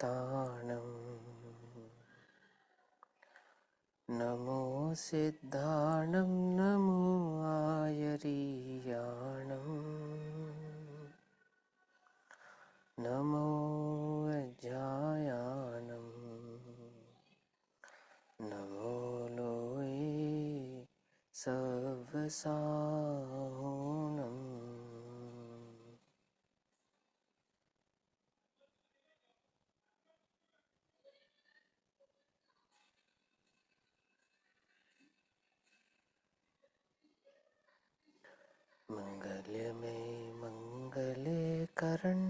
ताणं नमो सिद्धाणं नमो आयरीयाणं नमो अज्ञायाणं नमो लोये सवसाहुणम्। मंगलमय मंगले करण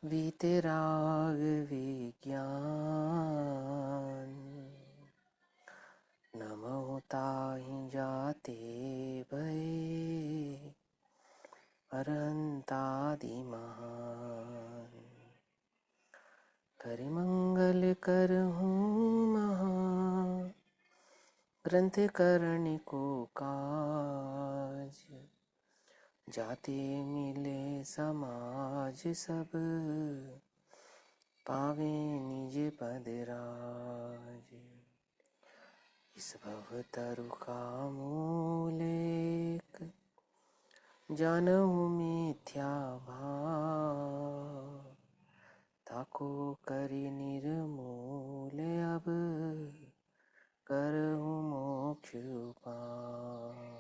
वीतराग विज्ञान नमो ताहि जाते भय अरहंतादि महान करिमंगल करहूँ महा ग्रंथ करने को काज जाते मिले समाज सब पावे निज पद राज। इस भव तरु का मूलेक जानहु मिथ्या भाव ताको करि निर्मूल अब करहु मोक्ष उपाय।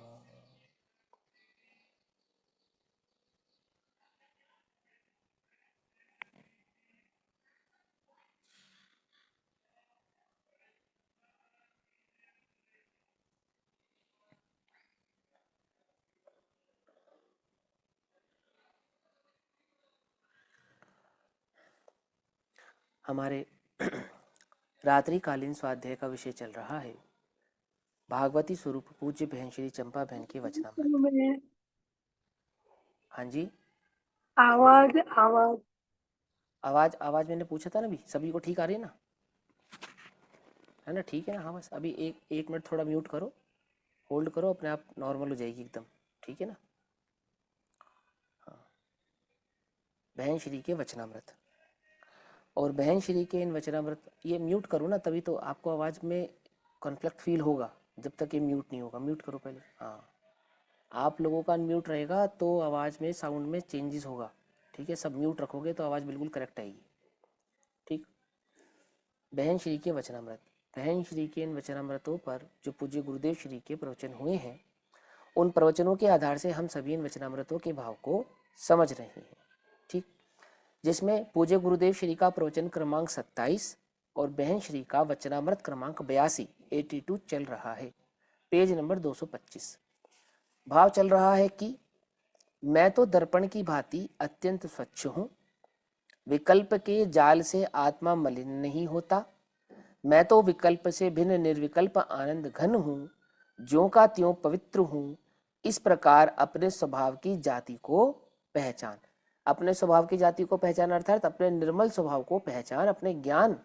हमारे रात्रिकालीन स्वाध्याय का विषय चल रहा है भागवती स्वरूप पूज्य बहन श्री चंपा बहन के वचनामृत। में हाँ जी, आवाज आवाज आवाज आवाज मैंने पूछा था ना, भी सभी को ठीक आ रही है ना, है ना? ठीक है ना? हाँ, बस अभी एक मिनट थोड़ा म्यूट करो, होल्ड करो, अपने आप नॉर्मल हो जाएगी एकदम, ठीक है ना? हाँ, बहन श्री के वचनामृत। और बहन श्री के इन वचनामृत, ये म्यूट करो ना, तभी तो आपको आवाज़ में कॉन्फ्लिक्ट फील होगा, जब तक ये म्यूट नहीं होगा। म्यूट करो पहले। हाँ, आप लोगों का अनम्यूट रहेगा तो आवाज़ में साउंड में चेंजेस होगा, ठीक है? सब म्यूट रखोगे तो आवाज़ बिल्कुल करेक्ट आएगी, ठीक? बहन श्री के वचनामृत। बहन श्री के इन वचनामृतों पर जो पूज्य गुरुदेव श्री के प्रवचन हुए हैं, उन प्रवचनों के आधार से हम सभी इन वचनामृतों के भाव को समझ रहे हैं, ठीक? जिसमें पूज्य गुरुदेव श्री का प्रवचन क्रमांक 27 और बहन श्री का वचनामृत क्रमांक 82 चल रहा है, पेज नंबर 225। भाव चल रहा है कि मैं तो दर्पण की भांति अत्यंत स्वच्छ हूँ, विकल्प के जाल से आत्मा मलिन नहीं होता। मैं तो विकल्प से भिन्न निर्विकल्प आनंद घन हूँ, ज्यों का त्यों पवित्र हूँ। इस प्रकार अपने स्वभाव की जाति को पहचान। अपने स्वभाव की जाति को पहचान अर्थात अपने निर्मल स्वभाव को पहचान, अपने ज्ञान,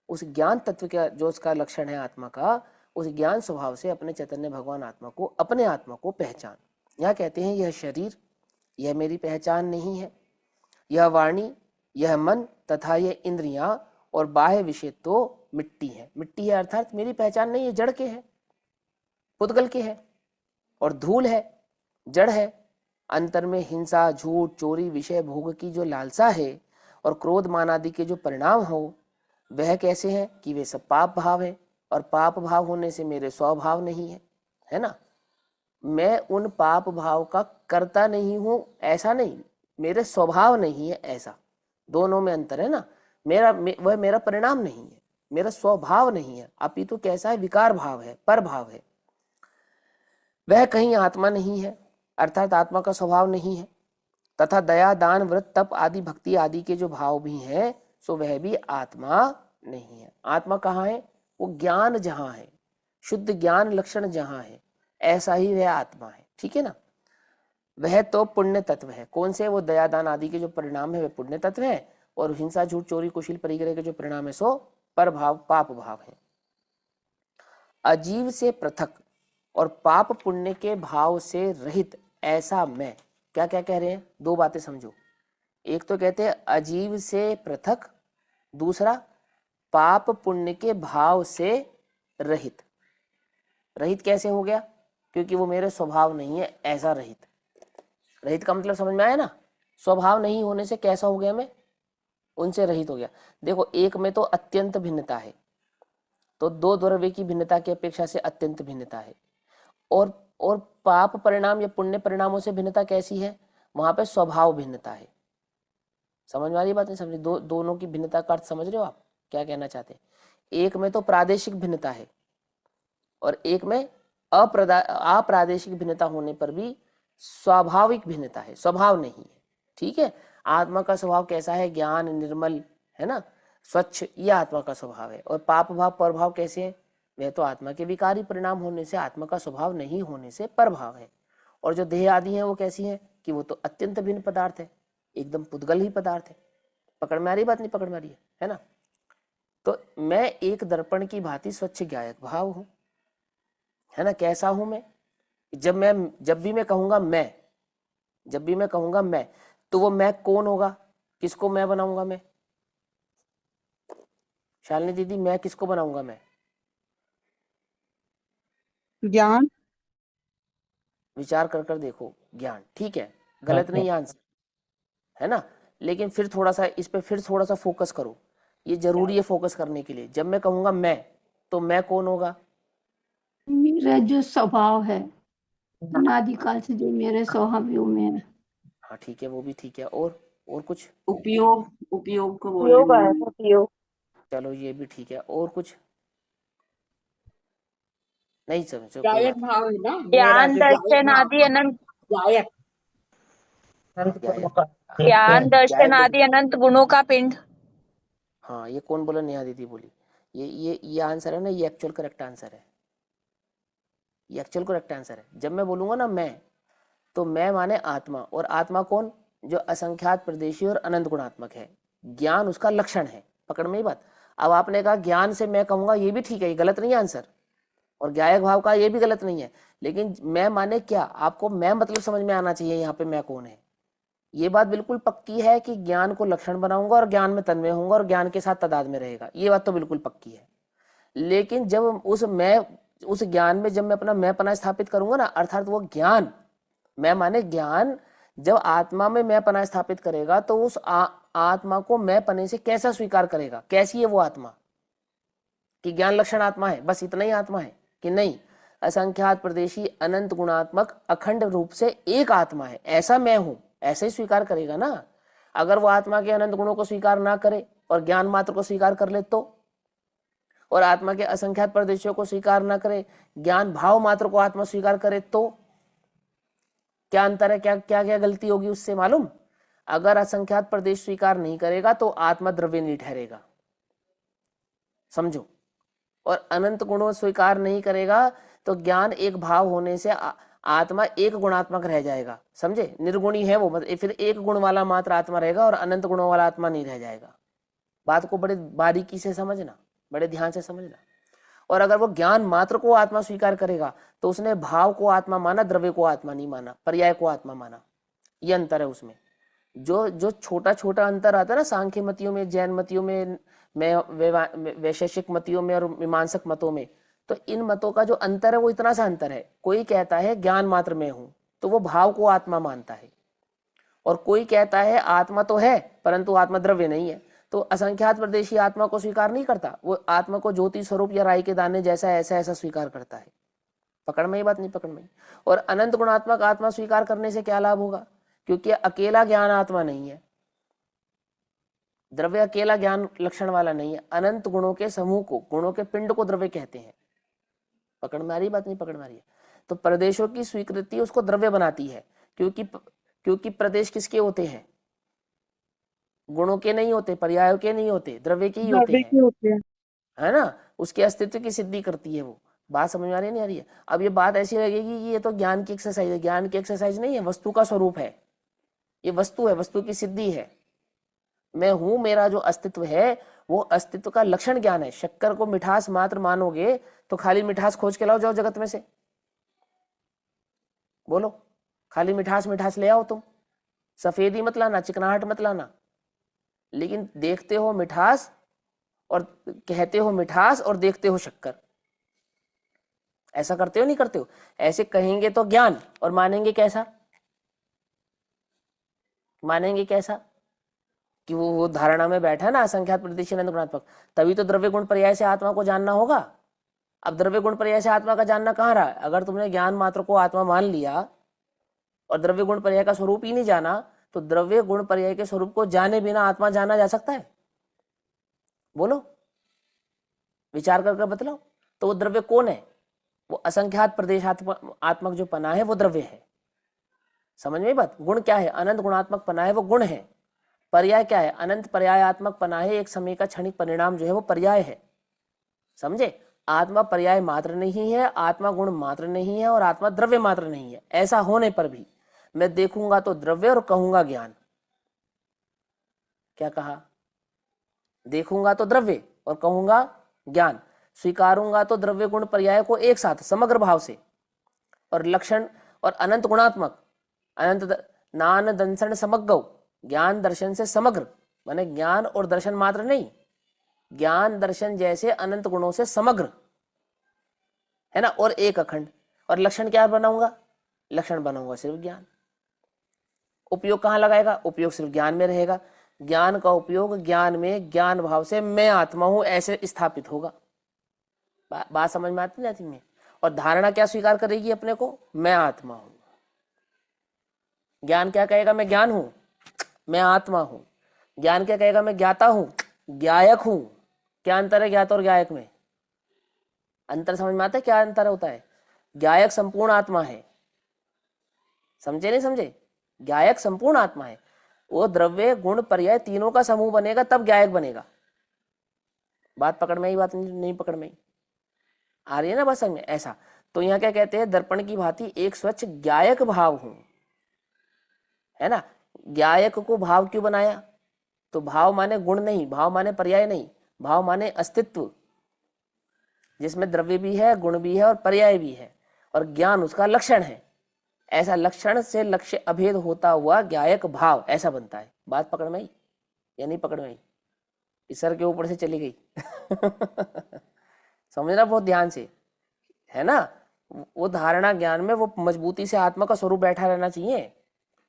उस ज्ञान तत्व का जो उसका लक्षण है आत्मा का, उस ज्ञान स्वभाव से अपने चैतन्य भगवान आत्मा को, अपने आत्मा को पहचान। यहाँ कहते हैं यह शरीर, यह मेरी पहचान नहीं है, यह वाणी, यह मन तथा यह इंद्रियां और बाह्य विषय तो मिट्टी है। मिट्टी है अर्थात मेरी पहचान नहीं है, जड़ के है, पुद्गल के है और धूल है, जड़ है। अंतर में हिंसा, झूठ, चोरी, विषय भोग की जो लालसा है और क्रोध मान आदि के जो परिणाम हो, वह कैसे हैं कि वे सब पाप भाव है, और पाप भाव होने से मेरे स्वभाव नहीं है, है ना? मैं उन पाप भाव का करता नहीं हूं, ऐसा नहीं, मेरे स्वभाव नहीं है, ऐसा। दोनों में अंतर है ना। वह मेरा परिणाम नहीं है, मेरा स्वभाव नहीं है, अपितु कैसा है? विकार भाव है, पर भाव है। वह कहीं आत्मा नहीं है, अर्थात आत्मा का स्वभाव नहीं है। तथा दया, दान, व्रत, तप आदि, भक्ति आदि के जो भाव भी हैं, सो वह भी आत्मा नहीं है। आत्मा कहाँ है? वो ज्ञान जहाँ है, शुद्ध ज्ञान लक्षण जहाँ है, ऐसा ही वह आत्मा है, ठीक है ना? वह तो पुण्य तत्व है। कौन से? वो दया, दान आदि के जो परिणाम है वे पुण्य तत्व है, और हिंसा, झूठ, चोरी, कुशील, परिग्रह के जो परिणाम है सो पर भाव, पाप भाव है। अजीव से पृथक और पाप पुण्य के भाव से रहित ऐसा मैं। क्या क्या कह रहे हैं? दो बातें समझो। एक तो कहते हैं अजीव से पृथक, दूसरा पाप पुण्य के भाव से रहित। रहित कैसे हो गया? क्योंकि वो मेरे स्वभाव नहीं है, ऐसा रहित। रहित का मतलब समझ में आया ना? स्वभाव नहीं होने से कैसा हो गया मैं? उनसे रहित हो गया। देखो, एक में तो अत्यंत भिन्नता है, तो दो द्रव्य की भिन्नता की अपेक्षा से अत्यंत भिन्नता है। और पाप परिणाम या पुण्य परिणामों से भिन्नता कैसी है? वहां पे स्वभाव भिन्नता है। समझ में आ रही बात? नहीं समझ? दोनों की भिन्नता का अर्थ समझ रहे हो आप क्या कहना चाहते हैं? एक में तो प्रादेशिक भिन्नता है और एक में अप्रादेशिक भिन्नता होने पर भी स्वाभाविक भिन्नता है, स्वभाव नहीं है। ठीक है, आत्मा का स्वभाव कैसा है? ज्ञान, निर्मल, है ना, स्वच्छ, ये आत्मा का स्वभाव है। और पाप भाव परभाव कैसे है? वह तो आत्मा के विकारी परिणाम होने से, आत्मा का स्वभाव नहीं होने से परभाव है। और जो देह आदि है वो कैसी है? कि वो तो अत्यंत भिन्न पदार्थ है, एकदम पुद्गल ही पदार्थ है। पकड़ में आ रही बात? नहीं पकड़ में आ रही है ना? तो मैं एक दर्पण की भांति स्वच्छ ज्ञायक भाव हूं, है ना? कैसा हूं मैं? जब भी मैं कहूंगा मैं, तो वो मैं कौन होगा? किसको मैं बनाऊंगा मैं? शालिनी दीदी, मैं किसको बनाऊंगा मैं? ज्ञान। विचार कर कर देखो, ज्ञान। ठीक है, गलत नहीं आंसर, है ना? लेकिन फिर थोड़ा सा इस पे फिर थोड़ा सा फोकस करो, ये जरूरी है फोकस करने के लिए। जब मैं कहूंगा मैं, तो मैं कौन होगा? मेरा जो स्वभाव है अनादिकाल से जो मेरे स्वभाव में है। हाँ ठीक है, वो भी ठीक है। और कुछ? उपयोग को बोल रही हूँ। उपयोग। चलो ये भी ठीक है। और कुछ नहीं समझो, कोई गायक बात भाव है ना, ज्ञान दर्शन आदि अनंत गायक। नहीं। ज्ञान दर्शन आदि अनंत गुणों का पिंड। हाँ, ये कौन बोला? नेहा दीदी बोली। ये आंसर है ना, ये एक्चुअल करेक्ट आंसर है, ये एक्चुअल करेक्ट आंसर है। जब मैं बोलूंगा ना मैं, तो मैं माने आत्मा, और आत्मा कौन? जो असंख्यात प्रदेशी और अनंत गुणात्मक है। ज्ञान उसका लक्षण है। पकड़ में ही बात? अब आपने कहा ज्ञान से मैं कहूंगा, ये भी ठीक है, ये गलत नहीं आंसर। और ज्ञायक भाव का ये भी गलत नहीं है। लेकिन मैं माने क्या? आपको मैं मतलब समझ में आना चाहिए यहाँ पे मैं कौन है। ये बात बिल्कुल पक्की है कि ज्ञान को लक्षण बनाऊंगा और ज्ञान में तन्मय होऊंगा और ज्ञान के साथ तादाद में रहेगा, ये बात तो बिल्कुल पक्की है। लेकिन जब उस ज्ञान में जब मैं अपना मैं पना स्थापित करूंगा ना, अर्थात वो ज्ञान, मैं माने ज्ञान, जब आत्मा में मैं पना स्थापित करेगा तो उस आत्मा को मैं पने से कैसा स्वीकार करेगा? कैसी है वो आत्मा? कि ज्ञान लक्षण आत्मा है, बस इतना ही आत्मा है? कि नहीं, असंख्यात प्रदेशी अनंत गुणात्मक अखंड रूप से एक आत्मा है, ऐसा मैं हूं, ऐसे ही स्वीकार करेगा ना। अगर वो आत्मा के अनंत गुणों को स्वीकार ना करे और ज्ञान मात्र को स्वीकार कर ले तो, और आत्मा के असंख्यात प्रदेशों को स्वीकार ना करे, ज्ञान भाव मात्र को आत्मा स्वीकार करे, तो क्या अंतर है? क्या क्या क्या गलती होगी उससे मालूम? अगर असंख्यात प्रदेश स्वीकार नहीं करेगा तो आत्मा द्रव्य नहीं ठहरेगा, समझो। और अनंत गुणों स्वीकार नहीं करेगा तो ज्ञान एक भाव होने से आत्मा एक गुणात्मक रह जाएगा, समझे? निर्गुणी है वो, मतलब फिर एक गुण वाला मात्र आत्मा रहेगा और अनंत गुणों वाला आत्मा नहीं रह जाएगा। बात को बड़े बारीकी से समझना, बड़े ध्यान से समझना। और अगर वो ज्ञान मात्र को आत्मा स्वीकार करेगा तो उसने भाव को आत्मा माना, द्रव्य को आत्मा नहीं माना, पर्याय को आत्मा माना। ये अंतर है उसमें। जो जो छोटा छोटा अंतर आता है ना सांख्य मतियों में, जैन मतियों में, वैशेषिक मतियों में और मीमांसक मतों में, तो इन मतों का जो अंतर है वो इतना सा अंतर है। कोई कहता है ज्ञान मात्र में हूं तो वो भाव को आत्मा मानता है, और कोई कहता है आत्मा तो है परंतु आत्मा द्रव्य नहीं है, तो असंख्यात प्रदेशी आत्मा को स्वीकार नहीं करता, वो आत्मा को ज्योति स्वरूप या राई के दाने जैसा ऐसा ऐसा स्वीकार करता है। पकड़ में ही बात? नहीं पकड़ में? और अनंत गुणात्मक आत्मा स्वीकार करने से क्या लाभ होगा? क्योंकि अकेला ज्ञान आत्मा नहीं है, द्रव्य अकेला ज्ञान लक्षण वाला नहीं है, अनंत गुणों के समूह को, गुणों के पिंड को द्रव्य कहते हैं। पकड़ में आ रही बात? नहीं पकड़ में आ रही है? तो प्रदेशों की स्वीकृति उसको द्रव्य बनाती है, क्योंकि प्रदेश किसके होते हैं? गुणों के नहीं होते, पर्यायों के नहीं होते, द्रव्य के ही होते हैं, है ना? उसके अस्तित्व की सिद्धि करती है वो। बात समझ में आ रही है? नहीं आ रही है? अब ये बात ऐसी लगेगी कि ये तो ज्ञान की एक्सरसाइज है। ज्ञान की एक्सरसाइज नहीं है, वस्तु का स्वरूप है, ये वस्तु है, वस्तु की सिद्धि है। मैं हूं, मेरा जो अस्तित्व है वो अस्तित्व का लक्षण ज्ञान है। शक्कर को मिठास मात्र मानोगे तो खाली मिठास खोज के लाओ जाओ जगत में से, बोलो, खाली मिठास मिठास ले आओ तुम, सफेदी मत लाना, चिकनाहट मत लाना, लेकिन देखते हो मिठास और कहते हो मिठास और देखते हो शक्कर। ऐसा करते हो नहीं करते हो? ऐसे कहेंगे तो ज्ञान, और मानेंगे कैसा? मानेंगे कैसा? कि वो धारणा में बैठा है ना, असंख्यात प्रदेशी अनंत गुणात्मक, तभी तो द्रव्य गुण पर्याय से आत्मा को जानना होगा। अब द्रव्य गुण पर्याय से आत्मा का जानना कहाँ रहा? अगर तुमने ज्ञान मात्र को आत्मा मान लिया और द्रव्य गुण पर्याय का स्वरूप ही नहीं जाना, तो द्रव्य गुण पर्याय के स्वरूप को जाने बिना आत्मा जाना जा सकता है? बोलो, विचार कर बतलाओ। तो वो द्रव्य कौन है? वो असंख्यात प्रदेशात्मक जो पना है वो द्रव्य है। समझ में बात? गुण क्या है? अनंत गुणात्मक पना है, वो गुण है। पर्याय क्या है? अनंत पर्यायात्मक पना है, एक समय का क्षणिक परिणाम जो है वो पर्याय है। समझे? आत्मा पर्याय मात्र नहीं है, आत्मा गुण मात्र नहीं है, और आत्मा द्रव्य मात्र नहीं है। ऐसा होने पर भी मैं देखूंगा तो द्रव्य और कहूंगा ज्ञान। क्या कहा? देखूंगा तो द्रव्य और कहूंगा ज्ञान। स्वीकारूंगा तो द्रव्य गुण पर्याय को एक साथ समग्र भाव से, और लक्षण और अनंत गुणात्मक, अनंत नान दंसन समग्र, ज्ञान दर्शन से समग्र, माने ज्ञान और दर्शन मात्र नहीं, ज्ञान दर्शन जैसे अनंत गुणों से समग्र है ना, और एक अखंड। और लक्षण क्या बनाऊंगा? लक्षण बनाऊंगा सिर्फ ज्ञान। उपयोग कहाँ लगाएगा? उपयोग सिर्फ ज्ञान में रहेगा। ज्ञान का उपयोग ज्ञान में, ज्ञान भाव से मैं आत्मा हूं ऐसे स्थापित होगा। बात समझ में आती नहीं? और धारणा क्या स्वीकार करेगी अपने को? मैं आत्मा हूं। ज्ञान क्या कहेगा? मैं ज्ञान हूं, मैं आत्मा हूं। ज्ञान क्या कहेगा? मैं ज्ञाता हूं, ज्ञायक हूं। क्या अंतर है ज्ञाता और ज्ञायक में? अंतर समझ में आता है? क्या अंतर होता है? ज्ञायक संपूर्ण आत्मा है। समझे नहीं समझे? ज्ञायक संपूर्ण आत्मा है। वो द्रव्य गुण पर्याय तीनों का समूह बनेगा तब ज्ञायक बनेगा। बात पकड़ में आई? बात नहीं पकड़ में आई? आ रही है ना बात समझ में? ऐसा तो यहाँ क्या कहते हैं? दर्पण की भांति एक स्वच्छ ज्ञायक भाव हूं, है ना। ज्ञायक को भाव क्यों बनाया? तो भाव माने गुण नहीं, भाव माने पर्याय नहीं, भाव माने अस्तित्व, जिसमें द्रव्य भी है, गुण भी है और पर्याय भी है, और ज्ञान उसका लक्षण है। ऐसा लक्षण से लक्ष्य अभेद होता हुआ ज्ञायक भाव ऐसा बनता है। बात पकड़ में आई या नहीं पकड़ में आई? इस सर के ऊपर से चली गई। समझना बहुत ध्यान से, है ना। वो धारणा ज्ञान में वो मजबूती से आत्मा का स्वरूप बैठा रहना चाहिए,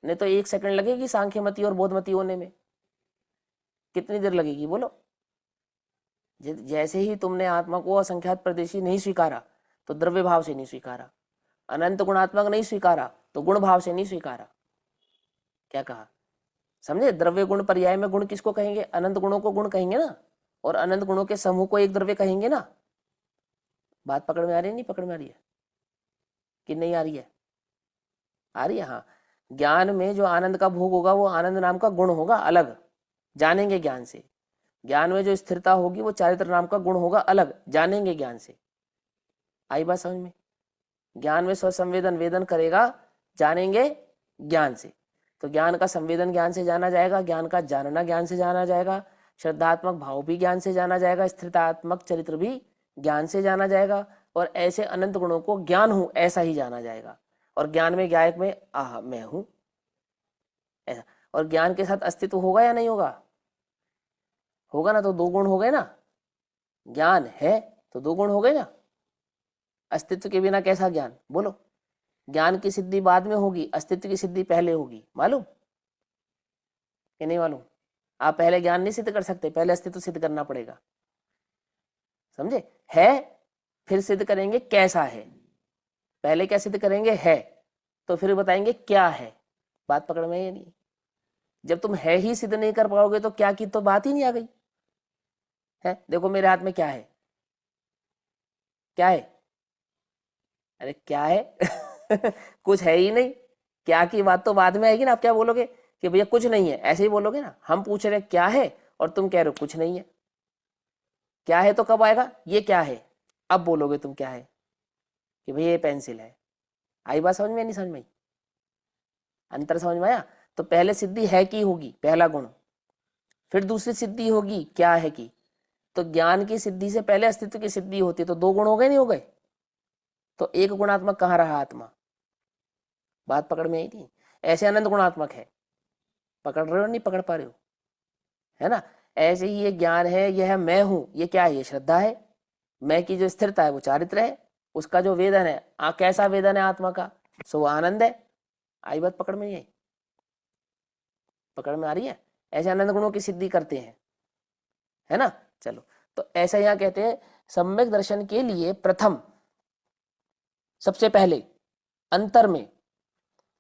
नहीं तो 1 सेकंड लगेगी सांख्यमती और बोधमती होने में। कितनी देर लगेगी बोलो? जैसे ही तुमने आत्मा को असंख्यात प्रदेशी नहीं स्वीकारा तो द्रव्य भाव से नहीं स्वीकारा, अनंत गुणात्मक नहीं स्वीकारा तो गुण भाव से नहीं स्वीकारा। क्या कहा? समझे? द्रव्य गुण पर्याय में गुण किसको कहेंगे? अनंत गुणों को गुण कहेंगे ना, और अनंत गुणों के समूह को एक द्रव्य कहेंगे ना। बात पकड़ में आ रही है? नहीं पकड़ में आ रही है कि नहीं आ रही है? आ रही है। हाँ, ज्ञान में जो आनंद का भोग होगा वो आनंद नाम का गुण होगा, अलग जानेंगे ज्ञान से। ज्ञान में जो स्थिरता होगी वो चारित्र नाम का गुण होगा, अलग जानेंगे ज्ञान से। आई बात समझ में? ज्ञान में स्वसंवेदन वेदन करेगा, जानेंगे ज्ञान से। तो ज्ञान का संवेदन ज्ञान से जाना जाएगा, ज्ञान का जानना ज्ञान से जाना जाएगा, श्रद्धात्मक भाव भी ज्ञान से जाना जाएगा, स्थिरतात्मक चरित्र भी ज्ञान से जाना जाएगा, और ऐसे अनंत गुणों को ज्ञान हूं ऐसा ही जाना जाएगा। और ज्ञान में ज्ञायक में आह मैं हूं ऐसा। और ज्ञान के साथ अस्तित्व होगा या नहीं होगा? होगा ना। तो 2 गुण हो गए ना। ज्ञान है तो 2 गुण हो गए ना। अस्तित्व के बिना कैसा ज्ञान? बोलो। ज्ञान की सिद्धि बाद में होगी, अस्तित्व की सिद्धि पहले होगी। मालूम कि नहीं मालूम? आप पहले ज्ञान नहीं सिद्ध कर सकते, पहले अस्तित्व सिद्ध करना पड़ेगा। समझे? है फिर सिद्ध करेंगे कैसा है। पहले क्या सिद्ध करेंगे? है, तो फिर बताएंगे क्या है। बात पकड़ में? ये नहीं। जब तुम है ही सिद्ध नहीं कर पाओगे तो क्या की तो बात ही नहीं आ गई है। देखो मेरे हाथ में क्या है? क्या है? अरे क्या है? कुछ है ही नहीं। क्या की बात तो बाद में आएगी ना। आप क्या बोलोगे कि भैया कुछ नहीं है, ऐसे ही बोलोगे ना। हम पूछ रहे क्या है और तुम कह रहे हो कुछ नहीं है। क्या है तो कब आएगा? ये क्या है अब बोलोगे तुम क्या है, कि भैया ये पेंसिल है। आई बात समझ में? नहीं समझ में? अंतर समझ में आया? तो पहले सिद्धि है की होगी, पहला गुण, फिर दूसरी सिद्धि होगी क्या है की। तो ज्ञान की सिद्धि से पहले अस्तित्व की सिद्धि होती है, तो 2 गुण हो गए नहीं हो गए? तो एक गुणात्मक कहाँ रहा? आत्मा। बात पकड़ में आई नहीं? ऐसे अनंत गुणात्मक है, पकड़ रहे हो नहीं पकड़ पा रहे हो, है ना। ऐसे ही ये ज्ञान है, यह मैं हूं, ये क्या है, ये श्रद्धा है। मैं की जो स्थिरता है वो चारित्र है, उसका जो वेदन है कैसा वेदन है आत्मा का, सो वो आनंद है। आई बात पकड़ में नहीं आई? पकड़ में आ रही है? ऐसे आनंद गुणों की सिद्धि करते हैं, है ना। चलो, तो ऐसा यहाँ कहते हैं सम्यक दर्शन के लिए प्रथम, सबसे पहले अंतर में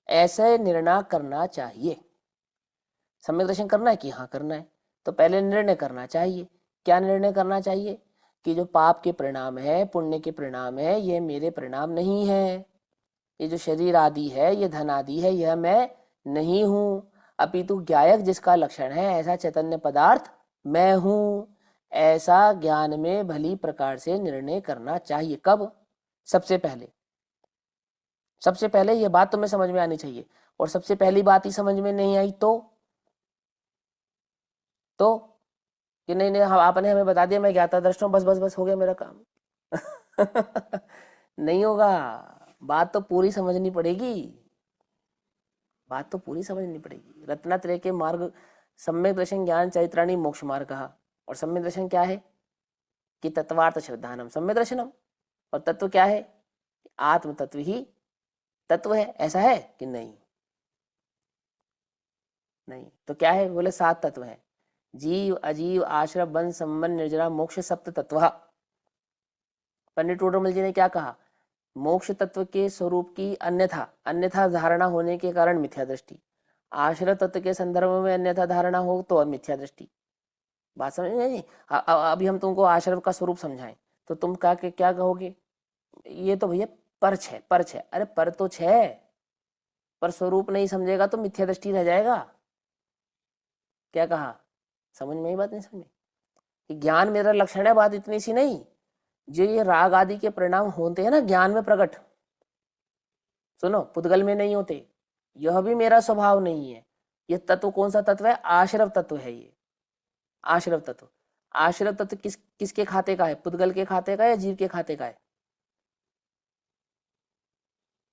ऐसे निर्णय करना चाहिए। सम्यक दर्शन करना है कि हाँ करना है, तो पहले निर्णय करना चाहिए। क्या निर्णय करना चाहिए? कि जो पाप के परिणाम है, पुण्य के परिणाम है, ये मेरे परिणाम नहीं है। ये जो शरीर आदि है, ये धन आदि है, यह मैं नहीं हूं, अपितु ज्ञायक जिसका लक्षण है ऐसा चैतन्य पदार्थ मैं हूं। ऐसा ज्ञान में भली प्रकार से निर्णय करना चाहिए। कब? सबसे पहले। सबसे पहले ये बात तुम्हें समझ में आनी चाहिए, और सबसे पहली बात ही समझ में नहीं आई तो कि नहीं नहीं आपने हमें बता दिया मैं ज्ञाता दृष्टा हूं, बस बस बस हो गया मेरा काम। नहीं होगा, बात तो पूरी समझनी पड़ेगी, बात तो पूरी समझनी पड़ेगी। रत्नात्रय के मार्ग सम्यक दर्शन ज्ञान चरित्राणी मोक्ष मार्ग कहा, और सम्यक दर्शन क्या है कि तत्वार्थ श्रद्धानम सम्यक दर्शनम, और तत्व क्या है, आत्म तत्व ही तत्व है। ऐसा है कि नहीं? नहीं तो क्या है? बोले 7 तत्व है, जीव अजीव आश्रम बन संबंध निर्जरा मोक्ष सप्त तत्व। पंडित टोडरमल जी ने क्या कहा? मोक्ष तत्व के स्वरूप की अन्यथा अन्यथा धारणा होने के कारण मिथ्या दृष्टि, आश्रय तत्व के संदर्भ में अन्यथा धारणा हो तो मिथ्या दृष्टि। बात समझ में नहीं? अभी हम तुमको आश्रय का स्वरूप समझाएं तो तुम क्या कहोगे? ये तो भैया परछ है, परछ है। अरे पर तो है, पर स्वरूप नहीं समझेगा तो मिथ्या दृष्टि रह जाएगा। क्या कहा? समझ में ही बात नहीं समझ कि ज्ञान मेरा लक्षण है, बात इतनी सी नहीं। जो ये राग आदि के परिणाम होते हैं ना ज्ञान में प्रकट, सुनो, पुद्गल में नहीं होते, यह भी मेरा स्वभाव नहीं है। ये तत्व कौन सा तत्व है? आश्रव तत्व है। ये आश्रव तत्व, आश्रव तत्व किसके खाते का है? पुद्गल के खाते का या जीव के खाते का है?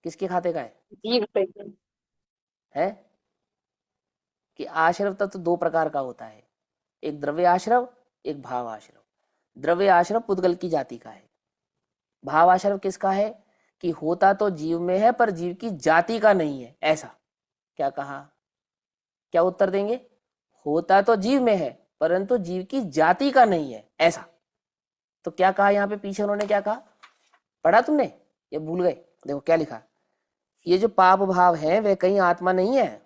किसके खाते का है? जीव पे है कि आश्रव तत्व 2 प्रकार का होता है, एक द्रव्य आश्रव, एक भाव आश्रव। द्रव्य आश्रव पुद्गल की जाति का है, भाव आश्रव किसका है कि होता तो जीव में है पर जीव की जाति का नहीं है। ऐसा क्या कहा? क्या उत्तर देंगे? होता तो जीव में है परंतु जीव की जाति का नहीं है, ऐसा। तो क्या कहा यहाँ पे? पीछे उन्होंने क्या कहा, पढ़ा तुमने? ये भूल गए? देखो क्या लिखा, ये जो पाप भाव है वे कहीं आत्मा नहीं है,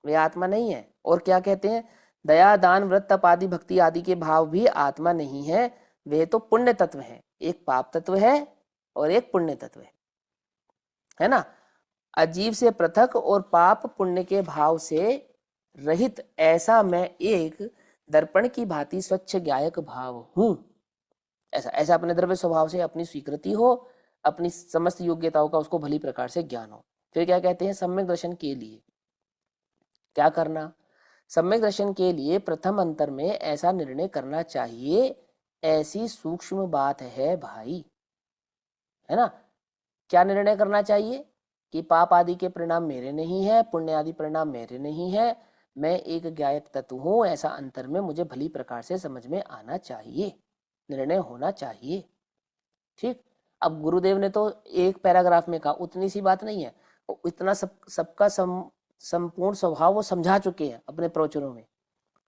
वे आत्मा नहीं है। और क्या कहते हैं? दया दान व्रत तप आदि भक्ति आदि के भाव भी आत्मा नहीं है, वे तो पुण्य तत्व है। एक पाप तत्व है और एक पुण्य तत्व है ना। अजीव से पृथक और पाप पुण्य के भाव से रहित ऐसा मैं एक दर्पण की भांति स्वच्छ ज्ञायक भाव हूं। ऐसा ऐसा अपने द्रव्य स्वभाव से अपनी स्वीकृति हो, अपनी समस्त योग्यताओं का उसको भली प्रकार से ज्ञान हो। फिर क्या कहते हैं? सम्यक दर्शन के लिए क्या करना? सम्यक दर्शन के लिए प्रथम अंतर में ऐसा निर्णय करना चाहिए, ऐसी सूक्ष्म बात है भाई, है ना। क्या निर्णय करना चाहिए कि पाप आदि के परिणाम मेरे नहीं है, पुण्य आदि परिणाम मेरे नहीं है, मैं एक ज्ञायक तत्व हूं। ऐसा अंतर में मुझे भली प्रकार से समझ में आना चाहिए, निर्णय होना चाहिए। ठीक। अब गुरुदेव ने तो एक पैराग्राफ में कहा, उतनी सी बात नहीं है, इतना सबका संपूर्ण स्वभाव वो समझा चुके हैं अपने प्रवचनों में,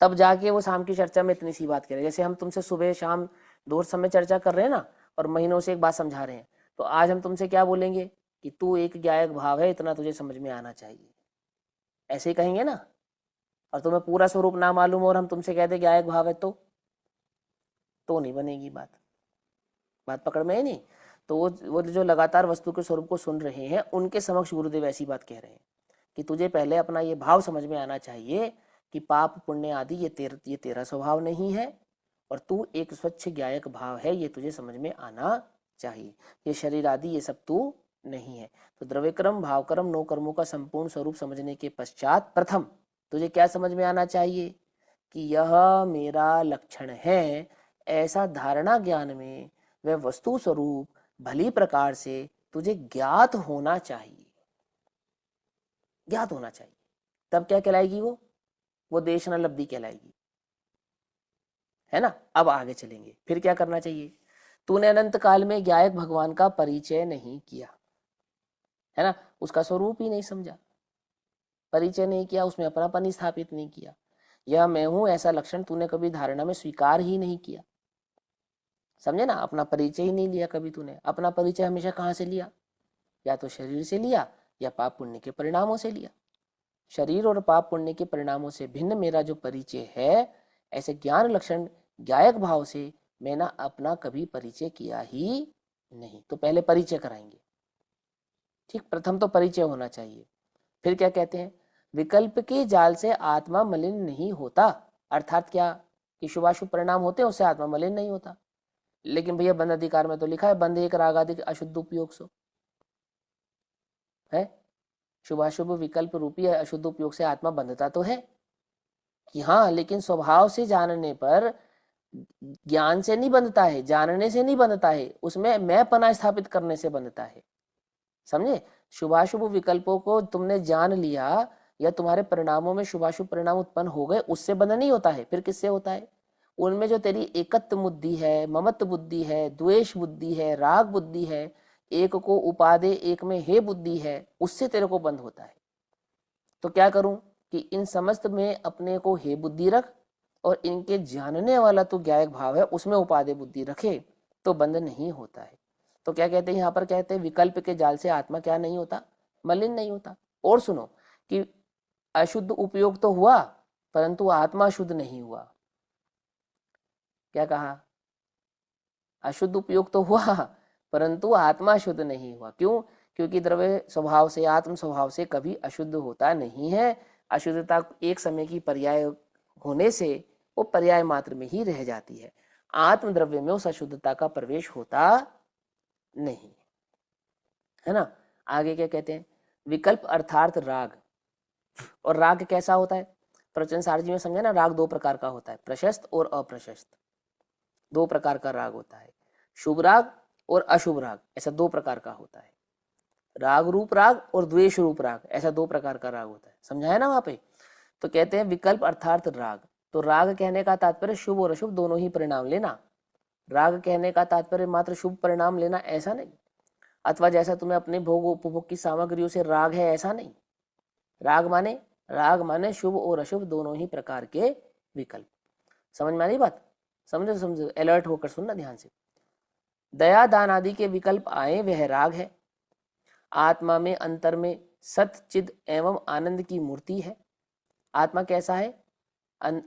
तब जाके वो शाम की चर्चा में इतनी सी बात कह रहे हैं। जैसे हम तुमसे सुबह शाम दो समय चर्चा कर रहे हैं ना, और महीनों से एक बात समझा रहे हैं, तो आज हम तुमसे क्या बोलेंगे कि तू एक ज्ञायक भाव है, इतना तुझे समझ में आना चाहिए, ऐसे ही कहेंगे ना। और तुम्हें पूरा स्वरूप ना मालूम और हम तुमसे कहते ज्ञायक भाव है तो नहीं बनेगी बात। बात पकड़ में है नहीं? तो वो जो लगातार वस्तु के स्वरूप को सुन रहे हैं उनके समक्ष गुरुदेव ऐसी बात कह रहे हैं कि तुझे पहले अपना ये भाव समझ में आना चाहिए कि पाप पुण्य आदि ये तेरा स्वभाव नहीं है, और तू एक स्वच्छ ज्ञायक भाव है, ये तुझे समझ में आना चाहिए। ये शरीर आदि ये सब तू नहीं है। तो द्रव्य कर्म भाव कर्म 9 कर्मों का संपूर्ण स्वरूप समझने के पश्चात प्रथम तुझे क्या समझ में आना चाहिए कि यह मेरा लक्षण है। ऐसा धारणा ज्ञान में वह वस्तु स्वरूप भली प्रकार से तुझे ज्ञात होना चाहिए, ज्ञात होना चाहिए। तब क्या कहलाएगी वो देशना लब्धि कहलाएगी, है ना। अब आगे चलेंगे, फिर क्या करना चाहिए। तूने अनंत काल में ज्ञायक भगवान का परिचय नहीं किया, है ना, उसका स्वरूप ही नहीं समझा, परिचय नहीं किया, उसमें अपनापन ही स्थापित नहीं किया। यह मैं हूं ऐसा लक्षण तूने कभी धारणा में स्वीकार ही नहीं किया, समझे ना, अपना परिचय ही नहीं लिया कभी तूने। अपना परिचय हमेशा कहाँ से लिया, या तो शरीर से लिया या पाप पुण्य के परिणामों से लिया। शरीर और पाप पुण्य के परिणामों से भिन्न मेरा जो परिचय है, ऐसे ज्ञान लक्षण ज्ञायक भाव से मैंने अपना कभी परिचय किया ही नहीं। तो पहले परिचय कराएंगे, ठीक, प्रथम तो परिचय होना चाहिए। फिर क्या कहते हैं, विकल्प के जाल से आत्मा मलिन नहीं होता, अर्थात क्या कि शुभाशुभ परिणाम होते हैं, उससे आत्मा मलिन नहीं होता। लेकिन भैया बंध अधिकार में तो लिखा है बंध एक रागादिक अशुद्ध उपयोग सो, है, शुभाशुभ विकल्प रूपी अशुद्ध उपयोग से आत्मा बंधता तो है कि हाँ, लेकिन स्वभाव से जानने पर ज्ञान से नहीं बंधता है, जानने से नहीं बंधता है, उसमें मैं पना स्थापित करने से बंधता है, समझे। शुभाशुभ विकल्पों को तुमने जान लिया या तुम्हारे परिणामों में शुभाशुभ परिणाम उत्पन्न हो गए, उससे बंधन नहीं होता है। फिर किससे होता है, उनमें जो तेरी एकत्व बुद्धि है, ममत्व बुद्धि है, द्वेष बुद्धि है, राग बुद्धि है, एक को उपादे एक में हे बुद्धि है, उससे तेरे को बंध होता है। तो क्या करूं कि इन समस्त में अपने को हे बुद्धि रख, और इनके जानने वाला तो ज्ञायक भाव है उसमें उपादे बुद्धि रखे, तो बंध नहीं होता है। तो क्या कहते हैं यहाँ पर, कहते हैं विकल्प के जाल से आत्मा क्या नहीं होता, मलिन नहीं होता। और सुनो कि अशुद्ध उपयोग तो हुआ परंतु आत्मा शुद्ध नहीं हुआ। क्या कहा, अशुद्ध उपयोग तो हुआ परंतु आत्मा शुद्ध नहीं हुआ। क्यों, क्योंकि द्रव्य स्वभाव से, आत्म स्वभाव से कभी अशुद्ध होता नहीं है। अशुद्धता एक समय की पर्याय होने से वो पर्याय मात्र में ही रह जाती है, आत्म द्रव्य में उस अशुद्धता का प्रवेश होता नहीं, है ना। आगे क्या कहते हैं, विकल्प अर्थात राग। और राग कैसा होता है, प्रवचन सारजी में समझे ना, राग दो प्रकार का होता है, प्रशस्त और अप्रशस्त, दो प्रकार का राग होता है। शुभ राग और अशुभ राग, ऐसा दो प्रकार का होता है। राग रूप राग और द्वेष रूप राग, ऐसा दो प्रकार का राग होता है, समझा है ना वहां पे। तो कहते हैं विकल्प अर्थात राग। तो राग कहने का तात्पर्य शुभ और अशुभ दोनों ही परिणाम लेना। राग कहने का तात्पर्य मात्र शुभ परिणाम लेना ऐसा नहीं, अथवा जैसा तुम्हें अपने भोग उपभोग की सामग्रियों से राग है ऐसा नहीं। राग माने शुभ और अशुभ दोनों ही प्रकार के विकल्प। समझ में आ रही बात, समझो अलर्ट होकर सुनना ध्यान से। दया दान आदि के विकल्प आए वह राग है। आत्मा में अंतर में सत चिद एवं आनंद की मूर्ति है। आत्मा कैसा है,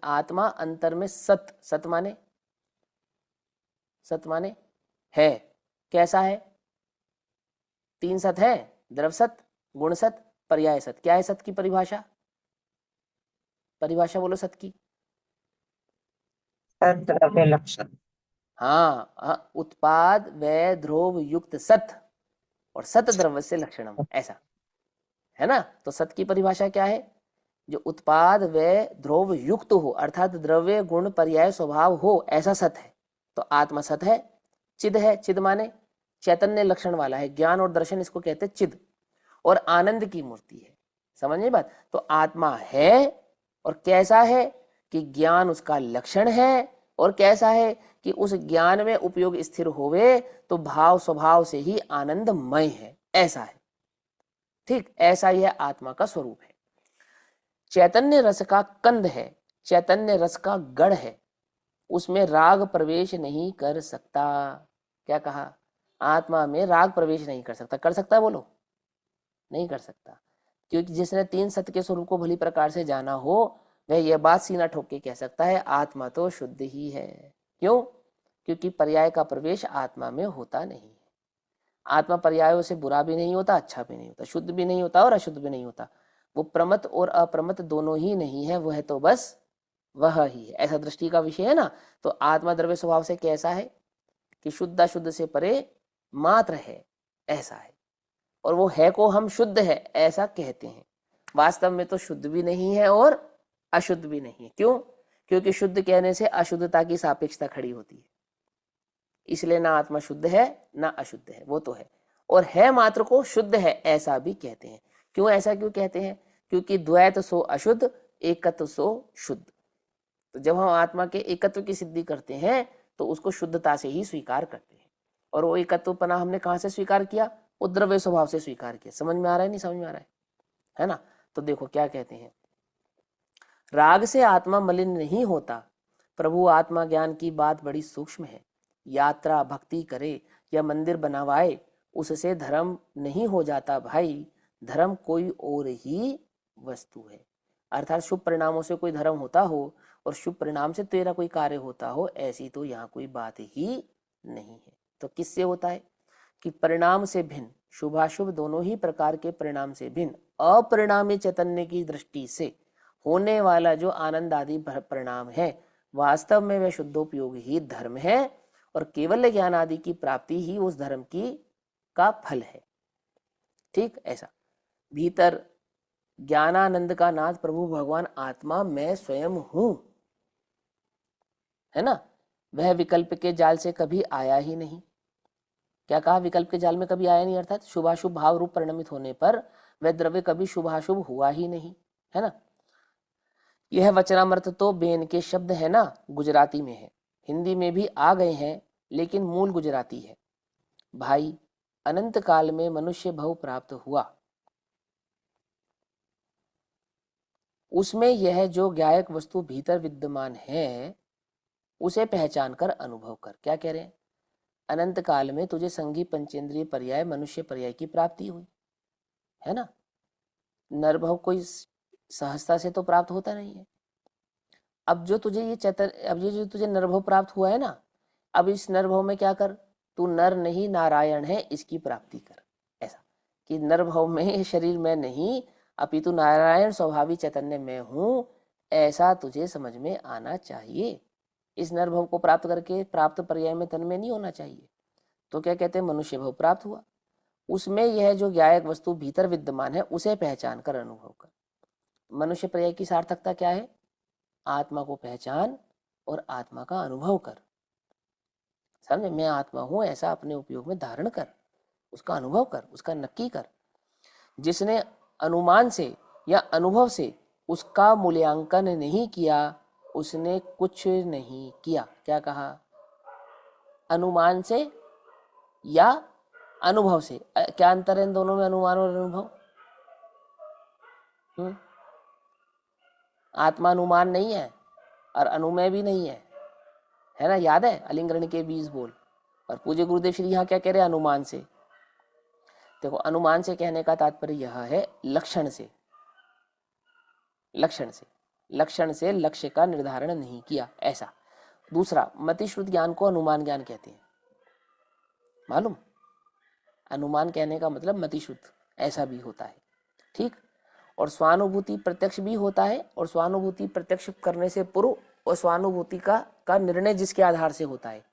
आत्मा अंतर में सत माने है, कैसा है, तीन सत है, द्रव सत, गुण सत, पर्याय सत। क्या है सत की परिभाषा, बोलो सत की। द्रव्य लक्षण। हाँ, उत्पाद व ध्रुव युक्त सत और सत द्रव्य से लक्षणम, ऐसा है ना। तो सत की परिभाषा क्या है, जो उत्पाद व ध्रुव युक्त हो, अर्थात द्रव्य गुण पर्याय स्वभाव हो, ऐसा सत है। तो आत्मा सत है। चिद है, चिद माने चैतन्य लक्षण वाला है, ज्ञान और दर्शन इसको कहते हैं चिद, और आनंद की मूर्ति है। समझ में बात। तो आत्मा है, और कैसा है कि ज्ञान उसका लक्षण है, और कैसा है कि उस ज्ञान में उपयोग स्थिर होवे तो भाव स्वभाव से ही आनंदमय है, ऐसा है, ठीक, ऐसा ही है आत्मा का स्वरूप है। चैतन्य रस का कंद है, चैतन्य रस का गढ़ है, उसमें राग प्रवेश नहीं कर सकता। क्या कहा, आत्मा में राग प्रवेश नहीं कर सकता। कर सकता है बोलो, नहीं कर सकता, क्योंकि जिसने तीन सत्य के स्वरूप को भली प्रकार से जाना हो वह यह बात सीना ठोक के कह सकता है आत्मा तो शुद्ध ही है। क्यों, क्योंकि पर्याय का प्रवेश आत्मा में होता नहीं है। आत्मा पर्यायों से बुरा भी नहीं होता, अच्छा भी नहीं होता, शुद्ध भी नहीं होता और अशुद्ध भी नहीं होता। वो प्रमत और अप्रमत दोनों ही नहीं है, वह तो बस वह ही है, ऐसा दृष्टि का विषय है ना। तो आत्मा द्रव्य स्वभाव से कैसा है कि शुद्ध अशुद्ध से परे मात्र है, ऐसा है। और वो है को हम शुद्ध है ऐसा कहते हैं, वास्तव में तो शुद्ध भी नहीं है और अशुद्ध भी नहीं है। क्यों, क्योंकि शुद्ध कहने से अशुद्धता की सापेक्षता खड़ी होती है, इसलिए ना आत्मा शुद्ध है ना अशुद्ध है, वो तो है। और है मात्र को शुद्ध है ऐसा भी कहते हैं। क्यों, ऐसा क्यों कहते हैं, क्योंकि द्वैत सो अशुद्ध, एकत्व सो शुद्ध। तो जब हम आत्मा के एकत्व की सिद्धि करते हैं तो उसको शुद्धता से ही स्वीकार करते हैं। और वो एकत्वपना हमने कहाँ से स्वीकार किया? वो द्रव्य स्वभाव से स्वीकार किया। समझ में आ रहा है? नहीं समझ में आ रहा है ना? तो देखो क्या कहते हैं, राग से आत्मा मलिन नहीं होता। प्रभु आत्मा ज्ञान की बात बड़ी सूक्ष्म है। यात्रा भक्ति करे या मंदिर बनवाए, उससे धर्म नहीं हो जाता भाई। धर्म कोई और ही वस्तु है। अर्थात शुभ परिणामों से कोई धर्म होता हो और शुभ परिणाम से तेरा कोई कार्य होता हो, ऐसी तो यहाँ कोई बात ही नहीं है। तो किससे होता है? कि परिणाम से भिन्न, शुभाशुभ दोनों ही प्रकार के परिणाम से भिन्न अपरिणामी चैतन्य की दृष्टि से होने वाला जो आनंद आदि परिणाम है, वास्तव में वह शुद्धोपयोग ही धर्म है और केवल ज्ञान आदि की प्राप्ति ही उस धर्म की का फल है। ठीक ऐसा भीतर ज्ञानानंद का नाथ प्रभु भगवान आत्मा मैं स्वयं हूं, है ना? वह विकल्प के जाल से कभी आया ही नहीं। क्या कहा? विकल्प के जाल में कभी आया नहीं, अर्थात शुभाशुभ भाव रूप परिणमित होने पर वह द्रव्य कभी शुभाशुभ हुआ ही नहीं, है ना? यह वचनामृत तो बेन के शब्द है ना, गुजराती में है, हिंदी में भी आ गए हैं, लेकिन मूल गुजराती है। भाई अनंत काल में मनुष्य भव प्राप्त हुआ, उसमें यह जो ज्ञायक वस्तु भीतर विद्यमान है उसे पहचान कर अनुभव कर। क्या कह रहे हैं? अनंत काल में तुझे संगी पंचेंद्रिय पर्याय मनुष्य पर्याय की प्राप्ति हुई, है ना? नरभव कोई सहजता से तो प्राप्त होता नहीं है। अब जो तुझे ये जो तुझे नरभव प्राप्त हुआ है ना, अब इस नरभव में क्या कर? तू नर नहीं नारायण है, इसकी प्राप्ति कर। ऐसा कि नरभव में शरीर में नहीं, अपितु नारायण स्वाभाविक चैतन्य में हूं, ऐसा तुझे समझ में आना चाहिए। इस नरभव को प्राप्त करके प्राप्त पर्याय में तन में नहीं होना चाहिए। तो क्या कहते हैं? मनुष्य भव प्राप्त हुआ, उसमें यह जो ज्ञायक वस्तु भीतर विद्यमान है उसे पहचान कर अनुभव कर। मनुष्य पर्याय की सार्थकता क्या है? आत्मा को पहचान और आत्मा का अनुभव कर। समझे? मैं आत्मा हूं ऐसा अपने उपयोग में धारण कर, उसका अनुभव कर, उसका नक्की कर। जिसने अनुमान से या अनुभव से उसका मूल्यांकन नहीं किया उसने कुछ नहीं किया। क्या कहा? अनुमान से या अनुभव से। क्या अंतर है इन दोनों में, अनुमान और अनुभव? आत्मा अनुमान नहीं है और अनुमय भी नहीं है, है ना? याद है अलिंगरण के 20 बोल। और पूज्य गुरुदेव श्री यहाँ क्या कह रहे हैं? अनुमान से। देखो अनुमान से कहने का तात्पर्य यह है लक्षण से, लक्षण से, लक्षण से लक्ष्य का निर्धारण नहीं किया, ऐसा। दूसरा, मतिश्रुत ज्ञान को अनुमान ज्ञान कहते हैं, मालूम? अनुमान कहने का मतलब मतिश्रुत, ऐसा भी होता है। ठीक। और स्वानुभूति प्रत्यक्ष भी होता है, और स्वानुभूति प्रत्यक्ष करने से पूर्व और स्वानुभूति का निर्णय जिसके आधार से होता है,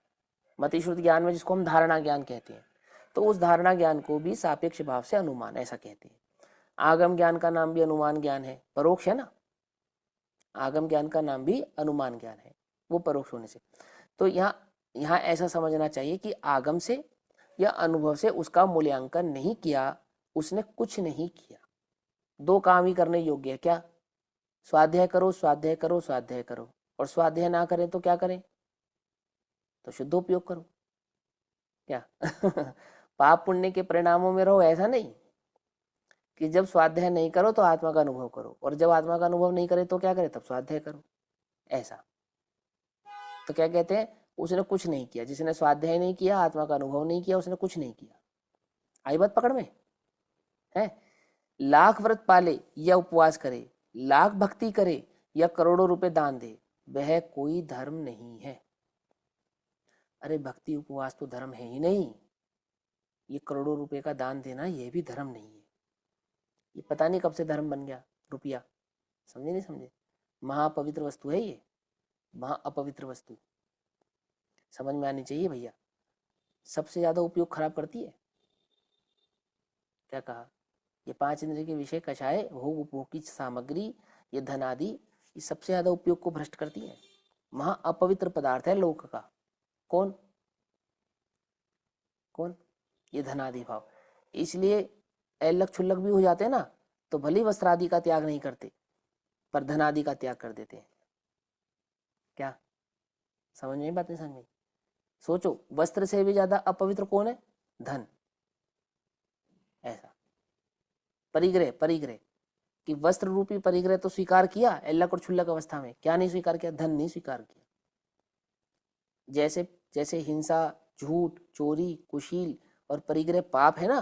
मतिश्रुत ज्ञान में जिसको हम धारणा ज्ञान कहते हैं, तो उस धारणा ज्ञान को भी सापेक्ष भाव से अनुमान ऐसा कहते हैं। आगम ज्ञान का नाम भी अनुमान ज्ञान है, परोक्ष है ना? आगम ज्ञान का नाम भी अनुमान ज्ञान है, वो परोक्ष होने से। तो यहाँ ऐसा समझना चाहिए कि आगम से या अनुभव से उसका मूल्यांकन नहीं किया, उसने कुछ नहीं किया। दो काम ही करने योग्य है। क्या? स्वाध्याय करो, स्वाध्याय करो, स्वाध्याय करो। और स्वाध्याय ना करें तो क्या करें? तो शुद्धोपयोग करो। क्या? पाप पुण्य के परिणामों में रहो, ऐसा नहीं कि जब स्वाध्याय नहीं करो तो आत्मा का अनुभव करो, और जब आत्मा का अनुभव नहीं करे तो क्या करे? तब स्वाध्याय करो, ऐसा। तो क्या कहते हैं? उसने कुछ नहीं किया। जिसने स्वाध्याय नहीं किया, आत्मा का अनुभव नहीं किया, उसने कुछ नहीं किया। आई बात पकड़ में है? लाख व्रत पाले या उपवास करे, लाख भक्ति करे या करोड़ों रुपए दान दे, वह कोई धर्म नहीं है। अरे भक्ति उपवास तो धर्म है ही नहीं, ये करोड़ों रुपए का दान देना ये भी धर्म नहीं है। ये पता नहीं कब से धर्म बन गया, रुपया। समझे नहीं समझे? महापवित्र वस्तु है ये, महा अपवित्र वस्तु। समझ में आनी चाहिए भैया। सबसे ज्यादा उपयोग खराब करती है। क्या कहा? ये 5 इंद्रिय के विषय, कषाय, भोग उपभोग की सामग्री, ये धन आदि, ये सबसे ज्यादा उपयोग को भ्रष्ट करती है। महा अपवित्र पदार्थ है लोक का। कौन? कौन? ये धनादि भाव। इसलिए एलक छुल्लक भी हो जाते हैं ना, तो भले वस्त्र आदि का त्याग नहीं करते पर धन आदि का त्याग कर देते हैं। क्या समझ में बात नहीं समझ में? सोचो, वस्त्र से भी ज्यादा अपवित्र कौन है? धन। ऐसा परिग्रह, परिग्रह कि वस्त्र रूपी परिग्रह तो स्वीकार किया एल्लक और क्षुल्लक अवस्था में, क्या नहीं स्वीकार किया? धन नहीं स्वीकार किया। जैसे जैसे हिंसा, झूठ, चोरी, कुशील और परिग्रह पाप है ना,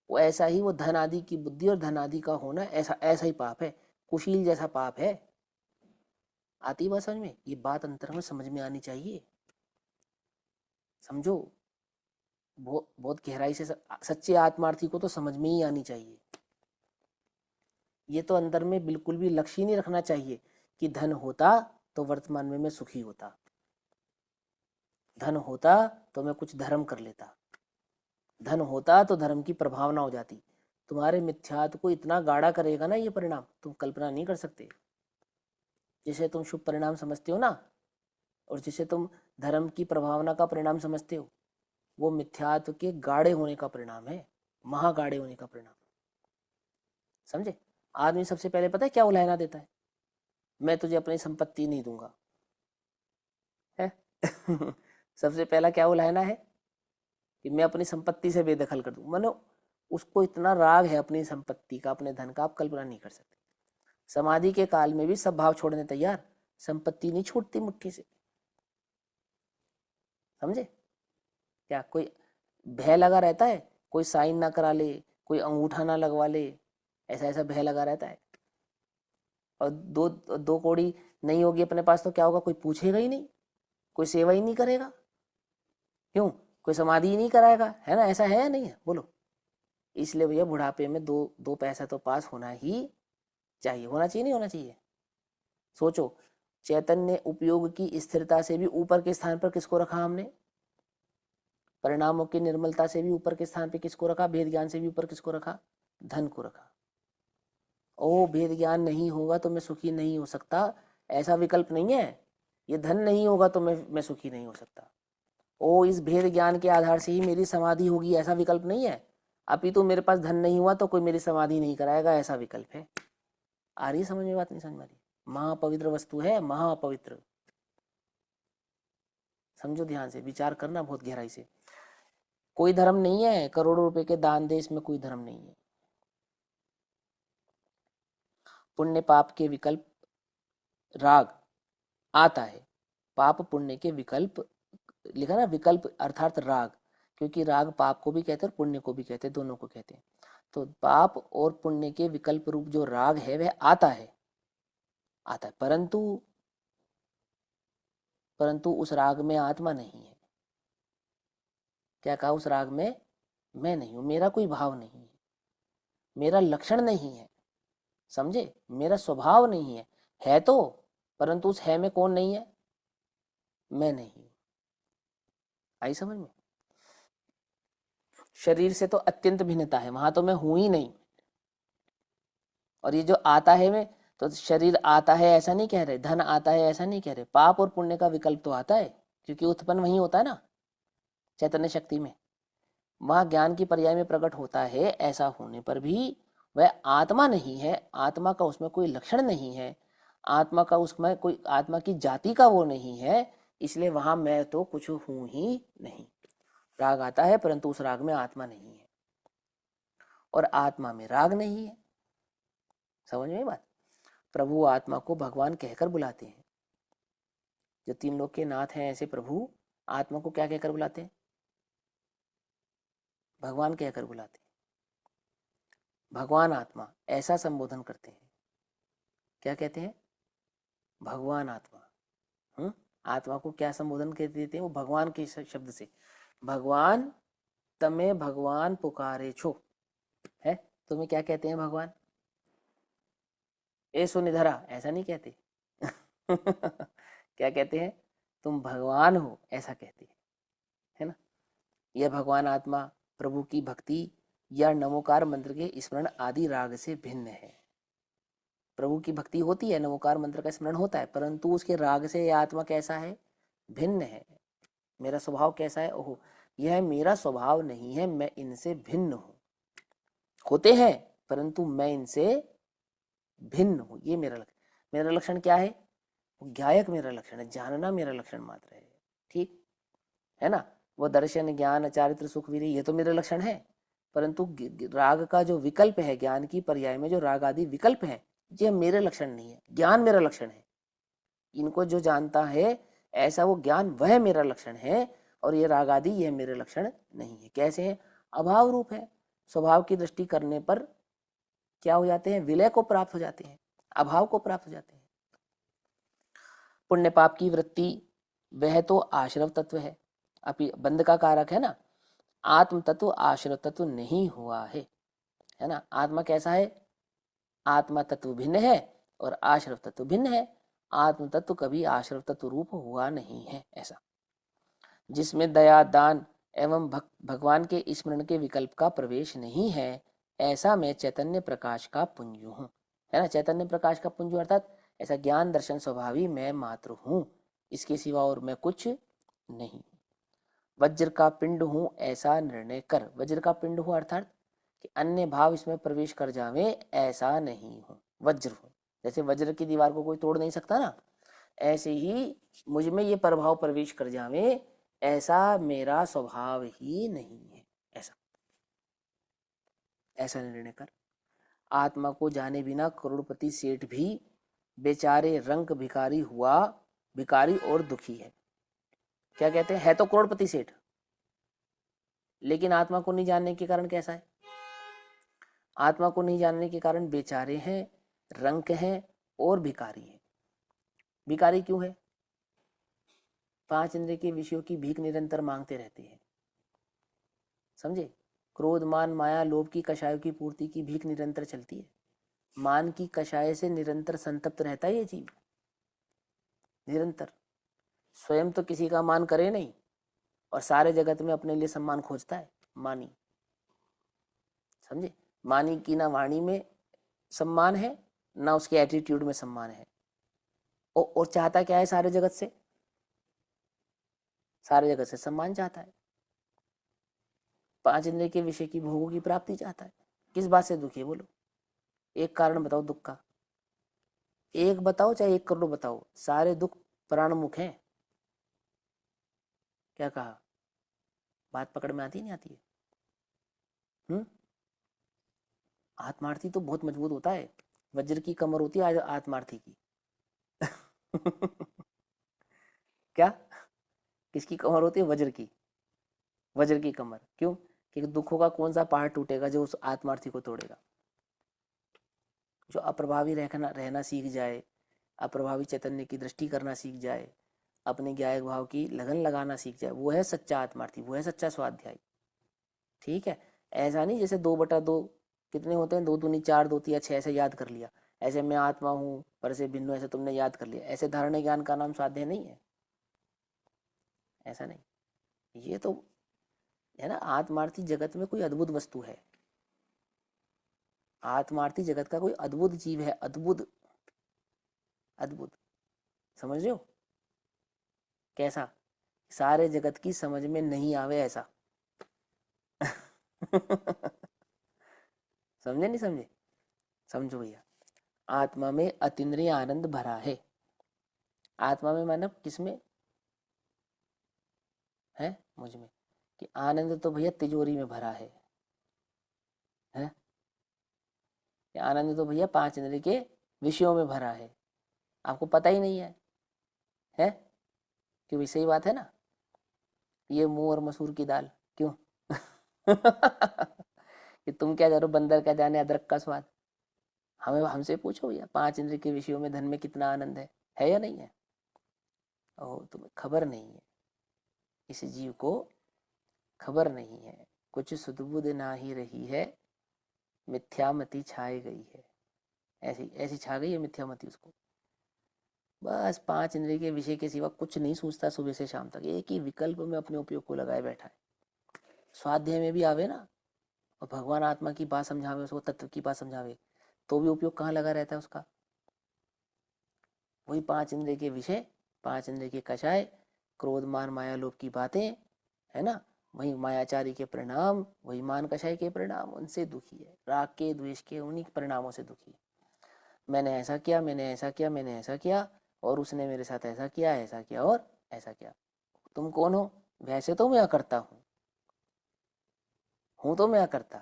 वो ऐसा ही वो धन आदि की बुद्धि और धन आदि का होना ऐसा ऐसा ही पाप है, कुशील जैसा पाप है। आती बात समझ में? ये बात अंतर में समझ में आनी चाहिए, समझो। बहुत बहुत गहराई से सच्चे आत्मार्थी को तो समझ में ही आनी चाहिए। ये तो अंदर में बिल्कुल भी लक्ष्य नहीं रखना चाहिए कि धन होता तो वर्तमान में मैं सुखी होता, धन होता तो मैं कुछ धर्म कर लेता, धन होता तो धर्म की प्रभावना हो जाती। तुम्हारे मिथ्यात्व को इतना गाढ़ा करेगा ना ये परिणाम, तुम कल्पना नहीं कर सकते। जिसे तुम शुभ परिणाम समझते हो ना, और जिसे तुम धर्म की प्रभावना का परिणाम समझते हो, वो मिथ्यात्व के गाढ़े होने का परिणाम है, महागाढ़े होने का परिणाम। समझे? आदमी सबसे पहले पता है क्या उलाहना देता है? मैं तुझे अपनी संपत्ति नहीं दूंगा, है? सबसे पहला क्या उलाहना है कि मैं अपनी संपत्ति से बेदखल कर दूं। मानो उसको इतना राग है अपनी संपत्ति का, अपने धन का, आप कल्पना नहीं कर सकते। समाधि के काल में भी सब भाव छोड़ने तैयार, संपत्ति नहीं छूटती मुट्ठी से। समझे? क्या कोई भय लगा रहता है, कोई साइन ना करा ले, कोई अंगूठा ना लगवा ले, ऐसा ऐसा भय लगा रहता है। और दो दो कौड़ी नहीं होगी अपने पास तो क्या होगा? कोई पूछेगा ही नहीं, कोई सेवा ही नहीं करेगा। क्यों? कोई समाधि ही नहीं कराएगा, है ना? ऐसा है या नहीं है? बोलो। इसलिए भैया बुढ़ापे में दो पैसा तो पास होना ही चाहिए। होना चाहिए नहीं होना चाहिए? सोचो, चैतन्य उपयोग की स्थिरता से भी ऊपर के स्थान पर किसको रखा हमने? परिणामों की निर्मलता से भी ऊपर के स्थान पे किसको रखा? भेद ज्ञान से भी ऊपर किसको रखा? धन को रखा। ओ भेद ज्ञान नहीं होगा तो मैं सुखी नहीं हो सकता, ऐसा विकल्प नहीं है। ये धन नहीं होगा तो मैं सुखी नहीं हो सकता। ओ इस भेद ज्ञान के आधार से ही मेरी समाधि होगी, ऐसा विकल्प नहीं है। अपितु मेरे पास धन नहीं हुआ तो कोई मेरी समाधि नहीं कराएगा, ऐसा विकल्प है। आ रही समझ में बात? नहीं समझ में आ रही? महापवित्र वस्तु है, महापवित्र। समझो, ध्यान से विचार करना बहुत गहराई से। कोई धर्म नहीं है करोड़ों रुपए के दान दे, इसमें कोई धर्म नहीं है। पुण्य पाप के विकल्प राग आता है, पाप पुण्य के विकल्प लिखा ना, विकल्प अर्थात राग, क्योंकि राग पाप को भी कहते हैं और पुण्य को भी कहते हैं, दोनों को कहते हैं। तो पाप और पुण्य के विकल्प रूप जो राग है वह आता है, परंतु उस राग में आत्मा नहीं है। क्या कहा? उस राग में मैं नहीं हूं, मेरा कोई भाव नहीं है, मेरा लक्षण नहीं है। समझे? मेरा स्वभाव नहीं है। है तो, परंतु उस है में कौन नहीं है? मैं नहीं। आई समझ में? शरीर से तो अत्यंत भिन्नता है, वहां तो मैं हूं ही नहीं। और ये जो आता है में, तो शरीर आता है ऐसा नहीं कह रहे, धन आता है ऐसा नहीं कह रहे, पाप और पुण्य का विकल्प तो आता है, क्योंकि उत्पन्न वही होता है ना चैतन्य शक्ति में। वहां ज्ञान की पर्याय में प्रकट होता है, ऐसा होने पर भी वह आत्मा नहीं है, आत्मा का उसमें कोई लक्षण नहीं है, आत्मा का उसमें कोई आत्मा की जाति का वो नहीं है। इसलिए वहां मैं तो कुछ हूं ही नहीं। राग आता है परंतु उस राग में आत्मा नहीं है, और आत्मा में राग नहीं है। समझ में बात? प्रभु आत्मा को भगवान कहकर बुलाते हैं। जो तीन लोक के नाथ हैं ऐसे प्रभु आत्मा को क्या कहकर बुलाते हैं? भगवान कहकर बुलाते हैं। भगवान आत्मा ऐसा संबोधन करते हैं। क्या कहते हैं? भगवान आत्मा। आत्मा को क्या संबोधन कर देते हैं? वो भगवान के शब्द से, भगवान तमे भगवान पुकारे छो। है? तुम्हें क्या कहते हैं भगवान? ए सुनिधरा, ऐसा नहीं कहते। क्या कहते हैं? तुम भगवान हो, ऐसा कहते हैं, है ना? यह भगवान आत्मा प्रभु की भक्ति या नमोकार मंत्र के स्मरण आदि राग से भिन्न है। प्रभु की भक्ति होती है, नमोकार मंत्र का स्मरण होता है, परंतु उसके राग से यह आत्मा कैसा है? भिन्न है। मेरा स्वभाव कैसा है? ओहो, यह मेरा स्वभाव नहीं है, मैं इनसे भिन्न हूं। होते हैं परंतु मैं इनसे भिन्न हूं, ये मेरा लक्षण। मेरा लक्षण क्या है? ज्ञायक मेरा लक्षण है, जानना मेरा लक्षण मात्र है। ठीक है ना? वो दर्शन, ज्ञान, चारित्र, सुख, वीर्य, ये तो मेरे लक्षण है, परंतु राग का जो विकल्प है, ज्ञान की पर्याय में जो राग आदि विकल्प है, ये मेरे लक्षण नहीं है। ज्ञान मेरा लक्षण है। इनको जो जानता है ऐसा वो ज्ञान, वह मेरा लक्षण है, और ये राग आदि ये मेरे लक्षण नहीं है। कैसे है? अभाव रूप है। स्वभाव की दृष्टि करने पर क्या हो जाते हैं? विलय को प्राप्त हो जाते हैं, अभाव को प्राप्त हो जाते हैं। पुण्य पाप की वृत्ति वह तो आश्रव तत्व है, अभी बंध का कारक है ना। आत्म तत्व आश्रव तत्व नहीं हुआ है ना। आत्मा कैसा है? आत्मा तत्व भिन्न है और आश्रव तत्व भिन्न है। आत्म तत्व कभी आश्रव तत्व रूप हुआ नहीं है ऐसा। जिसमें दया, दान एवं भगवान के स्मरण के विकल्प का प्रवेश नहीं है, ऐसा मैं चैतन्य प्रकाश का पुंज हूँ, है ना। चैतन्य प्रकाश का पुंज अर्थात ऐसा ज्ञान दर्शन स्वभावी मैं मात्र हूँ, इसके सिवा और मैं कुछ नहीं। वज्र का पिंड हूँ ऐसा निर्णय कर। वज्र का पिंड हूँ अर्थात कि अन्य भाव इसमें प्रवेश कर जावे, ऐसा नहीं हूँ। वज्र हूँ, जैसे वज्र की दीवार को कोई तोड़ नहीं सकता ना, ऐसे ही मुझ में ये प्रभाव प्रवेश कर जावे, ऐसा मेरा स्वभाव ही नहीं है। ऐसा ऐसा निर्णय कर। आत्मा को जाने बिना करोड़पति सेठ भी बेचारे रंग भिखारी हुआ, भिखारी और दुखी है। क्या कहते हैं? है तो करोड़पति सेठ, लेकिन आत्मा को नहीं जानने के कारण कैसा है? आत्मा को नहीं जानने के कारण बेचारे हैं, रंक हैं और भिखारी हैं। भिखारी क्यों है? 5 इंद्रिय के विषयों की भीख निरंतर मांगते रहते हैं, समझे। क्रोध, मान, माया, लोभ की कषायों की पूर्ति की भीख निरंतर चलती है। मान की कषाय से निरंतर संतप्त रहता है ये जीव, निरंतर। स्वयं तो किसी का मान करे नहीं, और सारे जगत में अपने लिए सम्मान खोजता है, मानी, समझे। मानी की ना वाणी में सम्मान है, ना उसके एटीट्यूड में सम्मान है, और चाहता क्या है? सारे जगत से, सारे जगत से सम्मान चाहता है। 5 इंद्रिय के विषय की भोगों की प्राप्ति चाहता है। किस बात से दुखी है बोलो? एक कारण बताओ दुख का, एक बताओ चाहे 1 करोड़ बताओ, सारे दुख प्राणमुख हैं। क्या कहा? बात पकड़ में आती नहीं आती है? आत्मार्थी तो बहुत मजबूत होता है। वज्र की कमर होती है आत्मार्थी की। क्या? किसकी कमर होती है? वज्र की। वज्र की कमर क्यों? क्योंकि दुखों का कौन सा पहाड़ टूटेगा जो उस आत्मार्थी को तोड़ेगा? जो अप्रभावी रहना सीख जाए, अप्रभावी चैतन्य की दृष्टि करना सीख जाए, अपने ज्ञायक भाव की लगन लगाना सीख जाए, वो है सच्चा आत्मार्थी, वो है सच्चा स्वाध्यायी। ठीक है। ऐसा नहीं जैसे 2/2 कितने होते हैं, 2 दूनी 4, 2 तिया 6, ऐसे याद कर लिया, ऐसे मैं आत्मा हूँ पर से भिन्न, ऐसे तुमने याद कर लिया, ऐसे धारणा ज्ञान का नाम स्वाध्याय नहीं है। ऐसा नहीं, ये तो है ना। आत्मार्थी जगत में कोई अद्भुत वस्तु है, आत्मार्थी जगत का कोई अद्भुत जीव है, अद्भुत, अद्भुत। समझ रहे हो? कैसा? सारे जगत की समझ में नहीं आवे ऐसा। समझे नहीं समझे? समझो भैया। आत्मा में अतीन्द्रिय आनंद भरा है। आत्मा में मानव किसमें है? मुझ में। कि आनंद तो भैया तिजोरी में भरा है। आनंद तो भैया 5 इंद्रिय के विषयों में भरा है, आपको पता ही नहीं है क्यों? सही बात है ना। ये मुंह और मसूर की दाल क्यों? कि तुम क्या जानो, बंदर क्या जाने अदरक का स्वाद। हमें हमसे पूछो भैया, 5 इंद्रिय के विषयों में धन में कितना आनंद है या नहीं है? ओ, तुम्हें खबर नहीं है, इस जीव को खबर नहीं है। कुछ सुधबुध ना ही रही है, मिथ्यामति छाई गई है। ऐसी ऐसी छा गई है मिथ्यामति उसको। बस 5 इंद्रिय के विषय के सिवा कुछ नहीं सोचता, सुबह से शाम तक एक ही विकल्प में अपने उपयोग को लगाए बैठा है। स्वाध्याय में भी आवे ना, और भगवान आत्मा की बात समझावे, उसको तत्व की बात समझावे, तो भी उपयोग कहाँ लगा रहता है उसका? वही 5 इंद्रिय के विषय, 5 इंद्रिय के कषाय, क्रोध, मान, माया, लोभ की बातें, है ना, वही मायाचारी के परिणाम, वही मान कषाय के परिणाम, उनसे दुखी है। राग के, द्वेष के, उन्हीं परिणामों से दुखी है। मैंने ऐसा किया, मैंने ऐसा किया, मैंने ऐसा किया, और उसने मेरे साथ ऐसा किया, ऐसा किया और ऐसा किया। तुम कौन हो? वैसे तो मैं अकर्ता हूं तो मैं अकर्ता,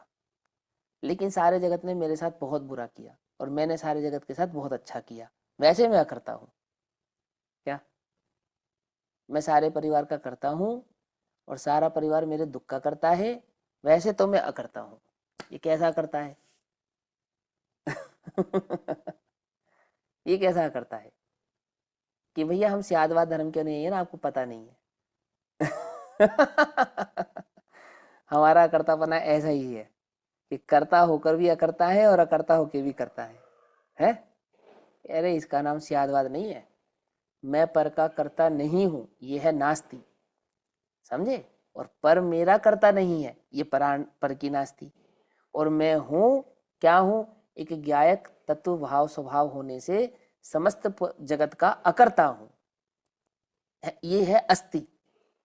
लेकिन सारे जगत ने मेरे साथ बहुत बुरा किया और मैंने सारे जगत के साथ बहुत अच्छा किया, वैसे मैं अकर्ता हूं। क्या? मैं सारे परिवार का करता हूं और सारा परिवार मेरे दुख का करता है, वैसे तो मैं अकर्ता हूं। ये कैसा करता है? ये कैसा करता है कि भैया हम सियादवाद धर्म के नहीं है ना, आपको पता नहीं है। हमारा कर्तापना ऐसा ही है कि कर्ता होकर भी अकर्ता है और अकर्ता होकर भी करता है? अरे इसका नाम सियादवाद नहीं है। मैं पर का कर्ता नहीं हूं, ये है नास्ति, समझे? और पर मेरा कर्ता नहीं है, ये पर की नास्ति। और मैं हूं, क्या हूं? एक ज्ञायक तत्व भाव स्वभाव होने से समस्त जगत का अकर्ता हूं, ये है अस्ति।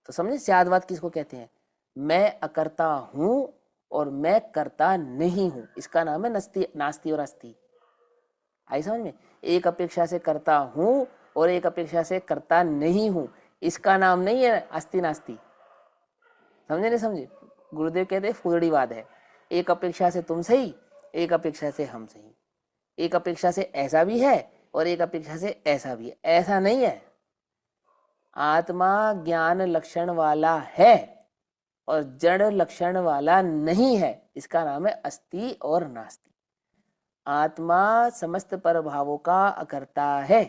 तो समझे सियादवाद किसको कहते हैं? मैं अकर्ता हूं और मैं करता नहीं हूं, इसका नाम है नास्ति और अस्ति। आई समझ में? एक अपेक्षा से करता हूं और एक अपेक्षा से करता नहीं हूं, इसका नाम नहीं है अस्ति नास्ति। समझे नहीं समझे? गुरुदेव कहते हैं फुदड़ीवाद है। एक अपेक्षा से तुम सही, एक अपेक्षा से हम सही, एक अपेक्षा से ऐसा भी है और एक अपेक्षा से ऐसा भी है, ऐसा नहीं है। आत्मा ज्ञान लक्षण वाला है और जड़ लक्षण वाला नहीं है, इसका नाम है अस्ति और नास्ति। आत्मा समस्त परभावों का अकर्ता है,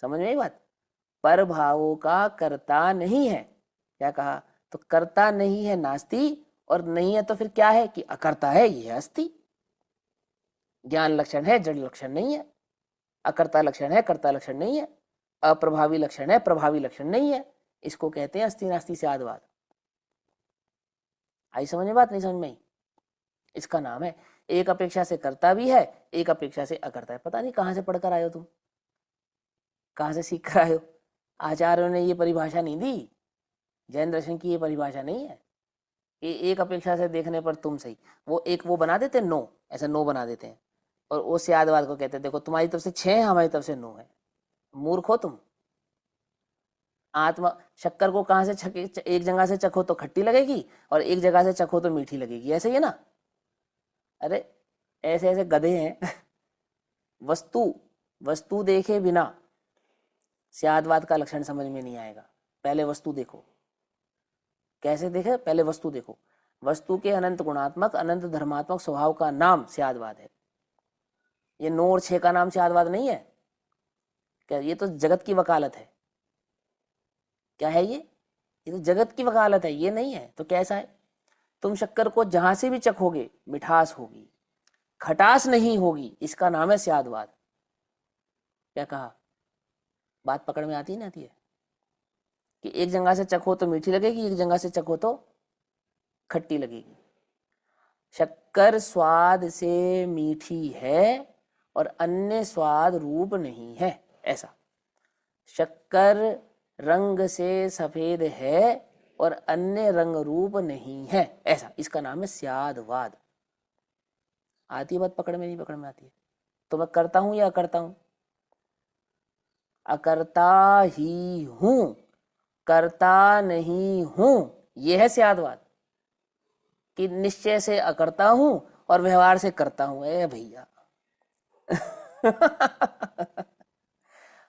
समझ में आई बात? परभावों का कर्ता नहीं है। क्या कहा? तो कर्ता नहीं है नास्ति, और नहीं है तो फिर क्या है कि अकर्ता है, ये है अस्ति। ज्ञान लक्षण है, जड़ लक्षण नहीं है। अकर्ता लक्षण है, कर्ता लक्षण नहीं है। अप्रभावी लक्षण है, प्रभावी लक्षण नहीं है। इसको कहते हैं अस्ति नास्ति सियादवाद। आई समझ में बात? नहीं समझ में आई? इसका नाम है एक अपेक्षा से करता भी है, एक अपेक्षा से अकर्ता है। पता नहीं कहां से पढ़कर आए हो तुम, कहां से सीख कर आए हो। आचार्यों ने ये परिभाषा नहीं दी, जैन दर्शन की ये परिभाषा नहीं है कि एक अपेक्षा से देखने पर तुम सही। वो बना देते नो, ऐसा नो बना देते हैं और वो सियादवाद को कहते हैं देखो तुम्हारी तरफ से 6 है, हमारी तरफ से 9 है। मूर्ख हो तुम। आत्मा शक्कर को कहां से एक जगह से चखो तो खट्टी लगेगी और एक जगह से चखो तो मीठी लगेगी, ऐसे ही है ना? अरे ऐसे ऐसे गधे हैं। वस्तु देखे बिना सियादवाद का लक्षण समझ में नहीं आएगा। पहले वस्तु देखो। कैसे देखे? पहले वस्तु देखो। वस्तु के अनंत गुणात्मक अनंत धर्मात्मक स्वभाव का नाम सियादवाद है। ये 9 और 6 का नाम सियादवाद नहीं है। क्या? ये तो जगत की वकालत है। क्या है ये तो जगत की वकालत है, ये नहीं है। तो कैसा है? तुम शक्कर को जहां से भी चखोगे मिठास होगी, खटास नहीं होगी, इसका नाम है सियादवाद। क्या कहा? बात पकड़ में आती है ना? आती है कि एक जगह से चखो तो मीठी लगेगी, एक जगह से चखो तो खट्टी लगेगी। शक्कर स्वाद से मीठी है और अन्य स्वाद रूप नहीं है, ऐसा। शक्कर रंग से सफेद है और अन्य रंग रूप नहीं है, ऐसा। इसका नाम है सियादवाद। आती है बात पकड़ में? नहीं पकड़ में आती है? तो मैं करता हूं या अकर्ता हूं? अकर्ता ही हूं, करता नहीं हूं, यह है सियादवाद। कि निश्चय से अकर्ता हूं और व्यवहार से करता हूं। ए भैया।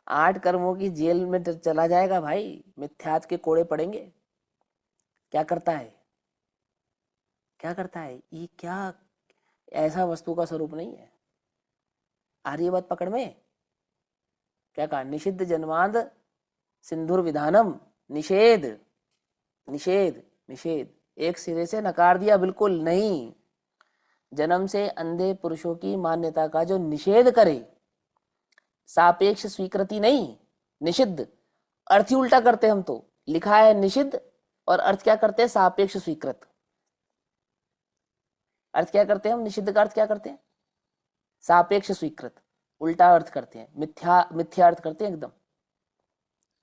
8 कर्मों की जेल में चला जाएगा भाई, मिथ्यात के कोड़े पड़ेंगे। क्या करता है? क्या करता है? ये क्या ऐसा वस्तु का स्वरूप नहीं है। आ रही है बात पकड़ में? क्या कहा? निषिद्ध जन्मांध सिंधुर विधानम, निषेध निषेध निषेध, एक सिरे से नकार दिया, बिल्कुल नहीं। जन्म से अंधे पुरुषों की मान्यता का जो निषेध करे, सापेक्ष स्वीकृति नहीं, निषिद्ध। अर्थ ही उल्टा करते हम तो। लिखा है निषिद्ध और अर्थ क्या करते हैं? सापेक्ष स्वीकृत। अर्थ क्या करते हैं हम? निषिद्ध का अर्थ क्या करते हैं? सापेक्ष स्वीकृत। उल्टा अर्थ करते हैं, मिथ्या अर्थ करते हैं एकदम।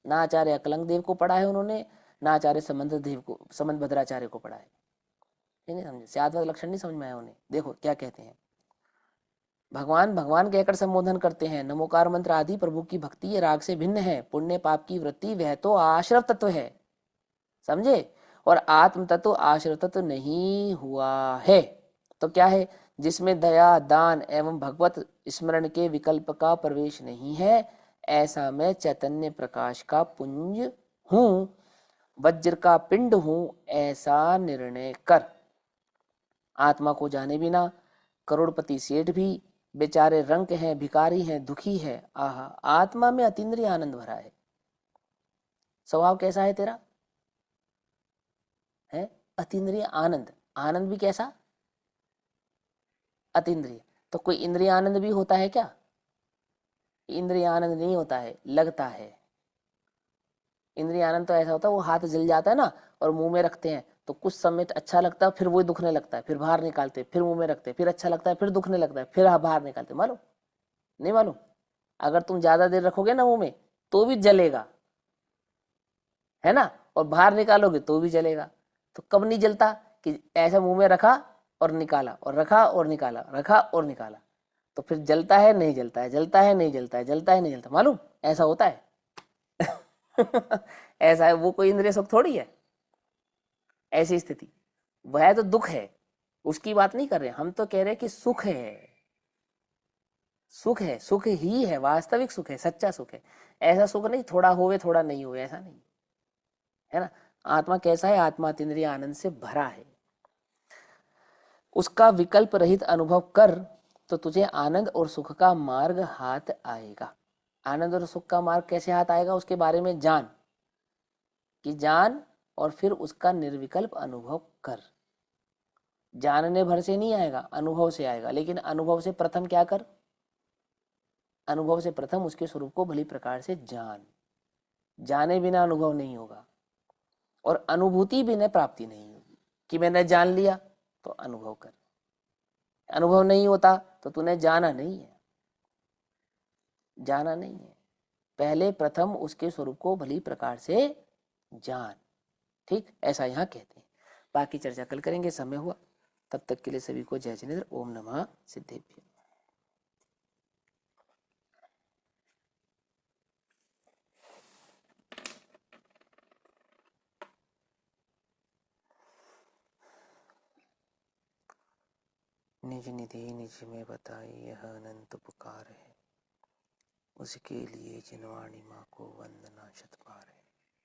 ना आचार्य अकलंग देव को पढ़ा है उन्होंने, ना आचार्य संबंध देव को, संबंध भद्राचार्य को पढ़ा है। ये नहीं समझे, स्याद्वत लक्षण नहीं समझ में आया उन्हें। देखो क्या कहते हैं, भगवान भगवान कहकर संबोधन करते हैं। नमोकार मंत्र आदि प्रभु की भक्ति ये राग से भिन्न है। पुण्य पाप की वृत्ति वह तो आश्रव तत्व है, समझे, और आत्म तत्व आश्रव तत्व नहीं हुआ है। तो क्या है, जिसमें दया दान एवं भगवत स्मरण के विकल्प का प्रवेश नहीं है, ऐसा मैं चैतन्य प्रकाश का पुंज हूं, वज्र का पिंड हूं, ऐसा निर्णय कर। आत्मा को जाने बिना करोड़पति सेठ भी बेचारे रंक हैं, भिखारी हैं, दुखी है। आहा, आत्मा में अतीन्द्रिय आनंद भरा है। स्वभाव कैसा है तेरा? है अतीन्द्रिय आनंद। आनंद भी कैसा? अतीन्द्रिय। तो कोई इंद्रिय आनंद भी होता है क्या? इंद्रिय आनंद नहीं होता है, लगता है। इंद्रिय आनंद तो ऐसा होता है, वो हाथ जल जाता है ना और मुंह में रखते हैं तो कुछ समय अच्छा लगता है, फिर वो दुखने लगता है, फिर बाहर निकालते, फिर मुंह में रखते, फिर अच्छा लगता है, फिर दुखने लगता है, फिर बाहर निकालते। मालूम नहीं? मालूम? अगर तुम ज्यादा देर रखोगे ना मुंह में तो भी जलेगा, है ना, और बाहर निकालोगे तो भी जलेगा। तो कब नहीं जलता? कि ऐसा मुंह में रखा और निकाला, और रखा और निकाला, रखा और निकाला, तो फिर जलता है नहीं जलता है, जलता है नहीं जलता है, जलता है नहीं जलता। मालूम ऐसा होता है। ऐसा है, वो कोई इंद्रिय सुख थोड़ी है। ऐसी स्थिति वह तो दुख है, उसकी बात नहीं कर रहे हम, तो कह रहे कि सुख है। सुख है, सुख ही है, वास्तविक सुख है, सच्चा सुख है। ऐसा सुख नहीं थोड़ा होवे थोड़ा नहीं होवे, ऐसा नहीं है ना। आत्मा कैसा है? आत्मा अतीन्द्रिय आनंद से भरा है। उसका विकल्प रहित अनुभव कर तो तुझे आनंद और सुख का मार्ग हाथ आएगा। आनंद और सुख का मार्ग कैसे हाथ आएगा, उसके बारे में जान, कि जान और फिर उसका निर्विकल्प अनुभव कर। जानने भर से नहीं आएगा, अनुभव से आएगा। लेकिन अनुभव से प्रथम क्या कर? अनुभव से प्रथम उसके स्वरूप को भली प्रकार से जान। जाने बिना अनुभव नहीं होगा, और अनुभूति बिना प्राप्ति नहीं होगी। कि मैंने जान लिया तो अनुभव कर, अनुभव नहीं होता तो तूने जाना नहीं है, जाना नहीं है। पहले प्रथम उसके स्वरूप को भली प्रकार से जान। ठीक, ऐसा यहाँ कहते हैं। बाकी चर्चा कल करेंगे, समय हुआ। तब तक के लिए सभी को जय जिनेन्द्र। ओम नमः सिद्धेभ्यो। निज निधि निज में बताई यह अनंत पुकार है, उसके लिए जिनवाणी माँ को वंदना शत बार है।